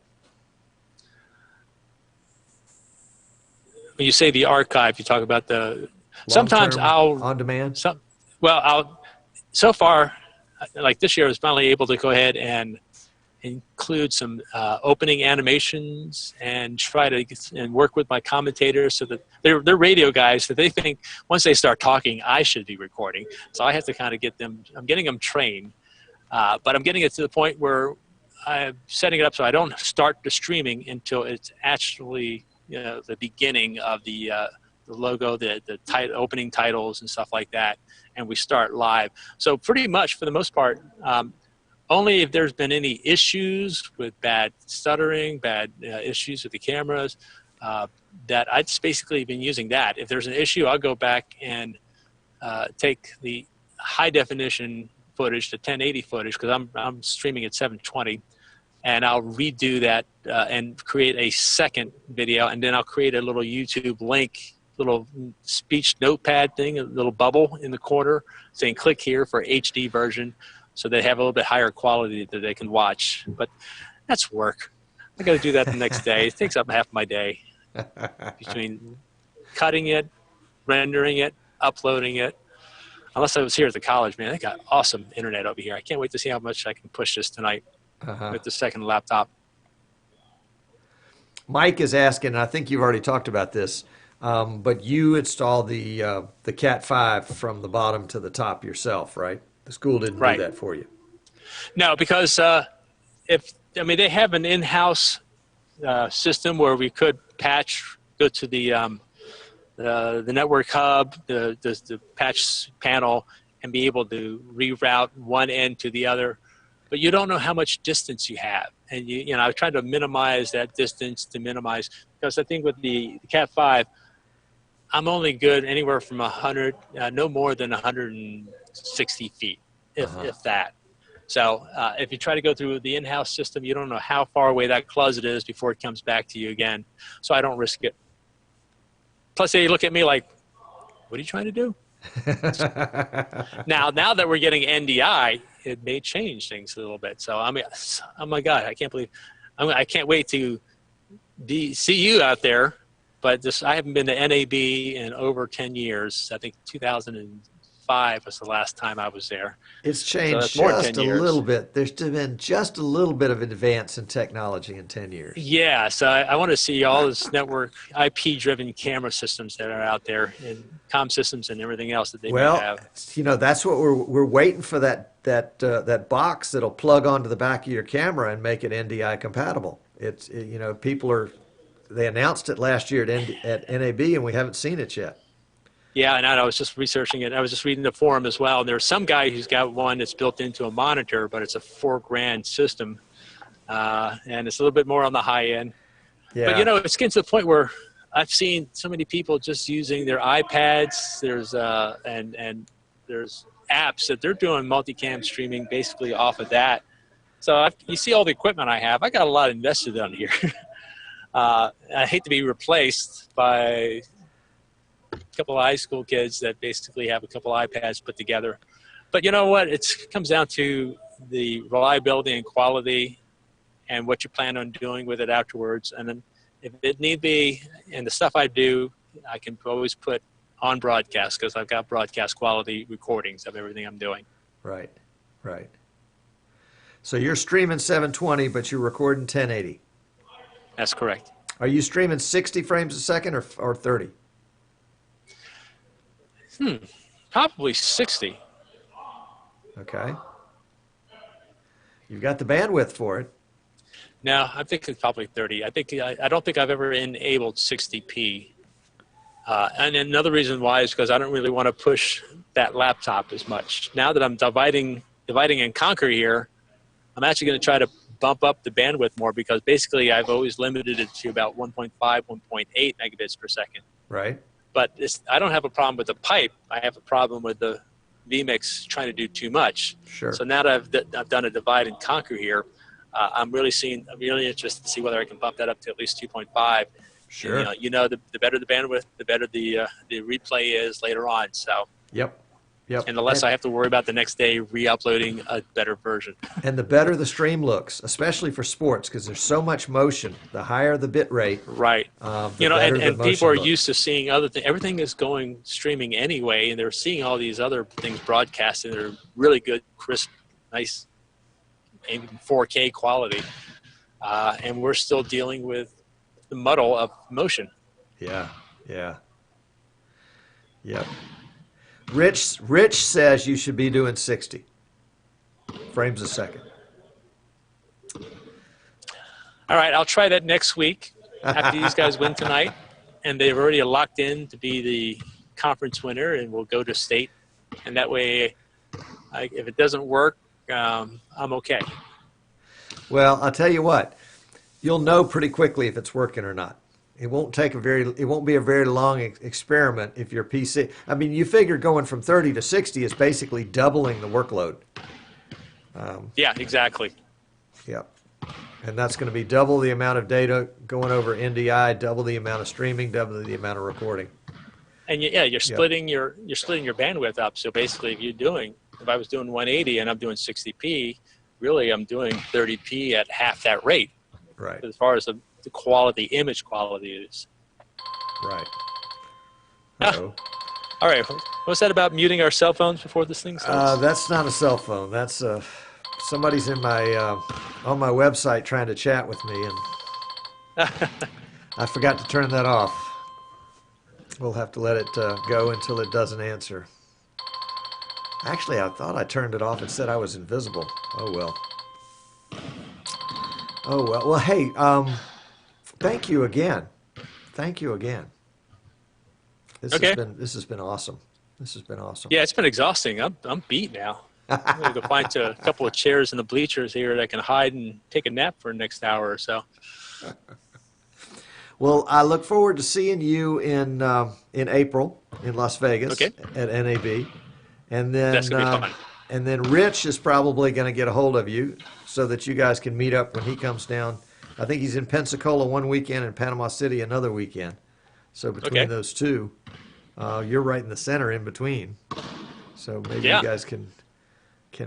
When you say the archive, you talk about sometimes I'll on demand. So far, like this year, I was finally able to go ahead and include some opening animations and try to work with my commentators so that they're radio guys that they think once they start talking, I should be recording. So I have to kind of I'm getting them trained, but I'm getting it to the point where I'm setting it up so I don't start the streaming until it's actually the beginning of the logo, the opening titles and stuff like that, and we start live. So pretty much for the most part, only if there's been any issues with bad stuttering, bad issues with the cameras, that I've just basically been using that. If there's an issue, I'll go back and take the high definition footage, the 1080 footage, because I'm streaming at 720, and I'll redo that and create a second video, and then I'll create a little YouTube link, little speech notepad thing, a little bubble in the corner saying click here for HD version, so they have a little bit higher quality that they can watch. But that's work. I got to do that the next day. It takes up half my day between cutting it, rendering it, uploading it. Unless I was here at the college, man, they got awesome internet over here. I can't wait to see how much I can push this tonight with the second laptop. Mike is asking, and I think you've already talked about this, but you install the Cat 5 from the bottom to the top yourself, right? The school didn't do that for you. No, because they have an in-house system where we could go to the network hub, the patch panel, and be able to reroute one end to the other. But you don't know how much distance you have, and I was trying to minimize that distance because I think with the Cat 5, I'm only good anywhere from 100, no more than 160 feet, if that. So if you try to go through the in-house system, you don't know how far away that closet is before it comes back to you again. So I don't risk it. Plus, they look at me like, what are you trying to do? Now that we're getting NDI, it may change things a little bit. So oh my God, I can't believe, I can't wait to see you out there. But I haven't been to NAB in over 10 years. I think 2005 was the last time I was there. It's changed just a little bit. There's been just a little bit of advance in technology in 10 years. Yeah, so I want to see all this network IP-driven camera systems that are out there, and comm systems and everything else that they may have. That's what we're waiting for, that box that'll plug onto the back of your camera and make it NDI compatible. They announced it last year at NAB, and we haven't seen it yet. Yeah, and I was just researching it. I was just reading the forum as well. And there's some guy who's got one that's built into a monitor, but it's a $4,000 system, and it's a little bit more on the high end. Yeah. But it's getting to the point where I've seen so many people just using their iPads. There's and there's apps that they're doing multicam streaming basically off of that. So you see all the equipment I have. I got a lot invested on here. I hate to be replaced by a couple of high school kids that basically have a couple iPads put together. But you know what? It comes down to the reliability and quality and what you plan on doing with it afterwards. And then if it need be, and the stuff I do, I can always put on broadcast because I've got broadcast quality recordings of everything I'm doing. Right, right. So you're streaming 720, but you're recording 1080. That's correct. Are you streaming 60 frames a second or 30? Probably 60. Okay. You've got the bandwidth for it. No, I think it's probably 30. I don't think I've ever enabled 60p. And another reason why is because I don't really want to push that laptop as much. Now that I'm dividing and conquer here, I'm actually going to try to bump up the bandwidth more because basically I've always limited it to about 1.5, 1.8 megabits per second. Right. But I don't have a problem with the pipe. I have a problem with the vMix trying to do too much. Sure. So now that I've done a divide and conquer here, I'm really interested to see whether I can bump that up to at least 2.5. Sure. And, the better the bandwidth, the better the replay is later on. So. Yep. And the less I have to worry about the next day re-uploading a better version. And the better the stream looks, especially for sports, because there's so much motion. The higher the bit rate, right? And people are used to seeing other things. Everything is going streaming anyway, and they're seeing all these other things broadcasted. They're really good, crisp, nice, even 4K quality, and we're still dealing with the muddle of motion. Yeah. Yep. Rich says you should be doing 60 frames a second. All right, I'll try that next week after these guys win tonight, and they've already locked in to be the conference winner, and we'll go to state, and that way, if it doesn't work, I'm okay. Well, I'll tell you what, you'll know pretty quickly if it's working or not. It won't be a very long experiment if your PC. I mean, you figure going from 30 to 60 is basically doubling the workload. Yeah, exactly. Yep. And that's going to be double the amount of data going over NDI, double the amount of streaming, double the amount of recording. And you're splitting your bandwidth up. So basically, if I was doing 180 and I'm doing 60p, really I'm doing 30p at half that rate. Right. As far as the image quality is. Right. All right. What's that about muting our cell phones before this thing starts? That's not a cell phone. That's somebody's in my on my website trying to chat with me, and I forgot to turn that off. We'll have to let it go until it doesn't answer. Actually, I thought I turned it off. It said I was invisible. Oh well. Well, hey, thank you again. This has been awesome. Yeah, it's been exhausting. I'm beat now. I'm going to go find a couple of chairs in the bleachers here that I can hide and take a nap for the next hour or so. Well, I look forward to seeing you in April in Las Vegas at NAB, and then that's gonna be fun. And then Rich is probably going to get a hold of you so that you guys can meet up when he comes down. I think he's in Pensacola one weekend and Panama City another weekend. So between those two, you're right in the center in between. So maybe you guys can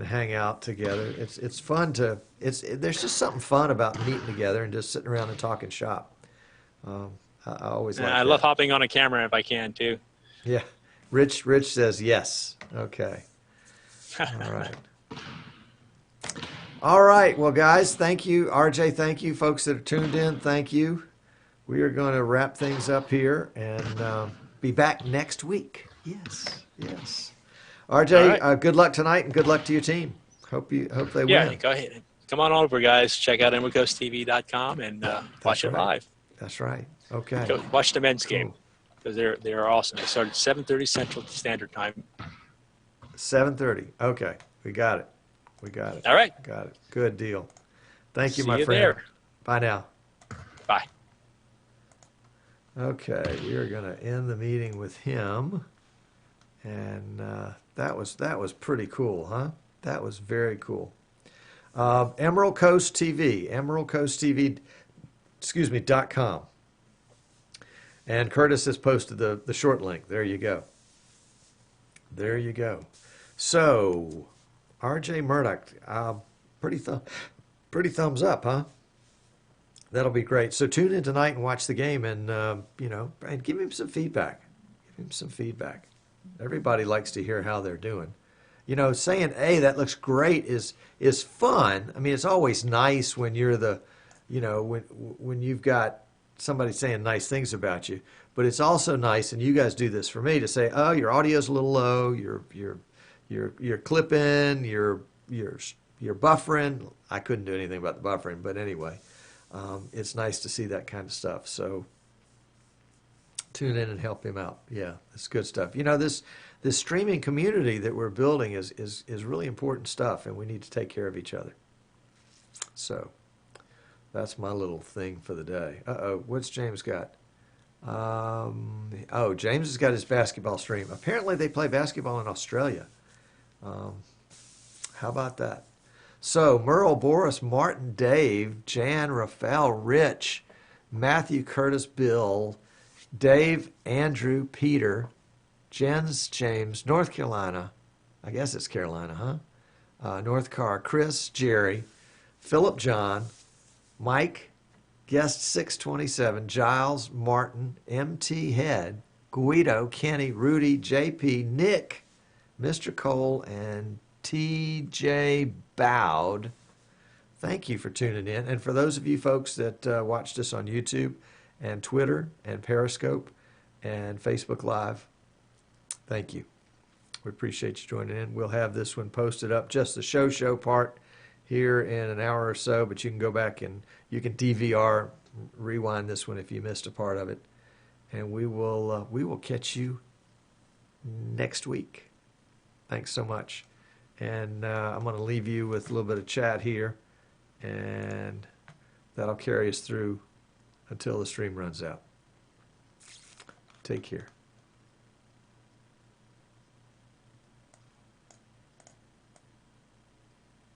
hang out together. It's fun there's just something fun about meeting together and just sitting around and talking shop. I always like that. I love hopping on a camera if I can too. Yeah. Rich says yes. Okay. All right. All right. Well, guys, thank you. RJ, thank you. Folks that are tuned in, thank you. We are going to wrap things up here and be back next week. Yes. RJ, right. Good luck tonight and good luck to your team. Hope they win. Yeah, go ahead. Come on over, guys. Check out EmeraldCoastTV.com and watch it live. That's right. Okay. Go watch the men's game because they're awesome. They started 7:30 Central Standard Time. 7:30. Okay. We got it. All right. Got it. Good deal. Thank you, See my you friend. there. Bye now. Bye. Okay, we are going to end the meeting with him, and that was pretty cool, huh? That was very cool. Emerald Coast TV. Emerald Coast TV excuse me, .com. And Curtis has posted the short link. There you go. There you go. So, RJ Murdock, pretty thumbs up, huh? That'll be great. So tune in tonight and watch the game, and and give him some feedback. Give him some feedback. Everybody likes to hear how they're doing. Saying, "Hey, that looks great," is fun. I mean, it's always nice when you're when you've got somebody saying nice things about you. But it's also nice, and you guys do this for me, to say, "Oh, your audio's a little low. You're clipping. You're buffering." I couldn't do anything about the buffering, but anyway, it's nice to see that kind of stuff. So tune in and help him out. Yeah, that's good stuff. This streaming community that we're building is really important stuff, and we need to take care of each other. So that's my little thing for the day. What's James got? James has got his basketball stream. Apparently they play basketball in Australia. How about that? So Merle, Boris, Martin, Dave, Jan, Rafael, Rich, Matthew, Curtis, Bill, Dave, Andrew, Peter, Jens, James, North Carolina. I guess it's Carolina, huh? North Car, Chris, Jerry, Philip, John, Mike, Guest 627, Giles, Martin, MT Head, Guido, Kenny, Rudy, JP, Nick, Mr. Cole, and TJ Bowd. Thank you for tuning in. And for those of you folks that watched us on YouTube and Twitter and Periscope and Facebook Live, thank you. We appreciate you joining in. We'll have this one posted up, just the show part, here in an hour or so, but you can go back and you can DVR, rewind this one if you missed a part of it. And we will catch you next week. Thanks so much. And I'm going to leave you with a little bit of chat here, and that'll carry us through until the stream runs out. Take care.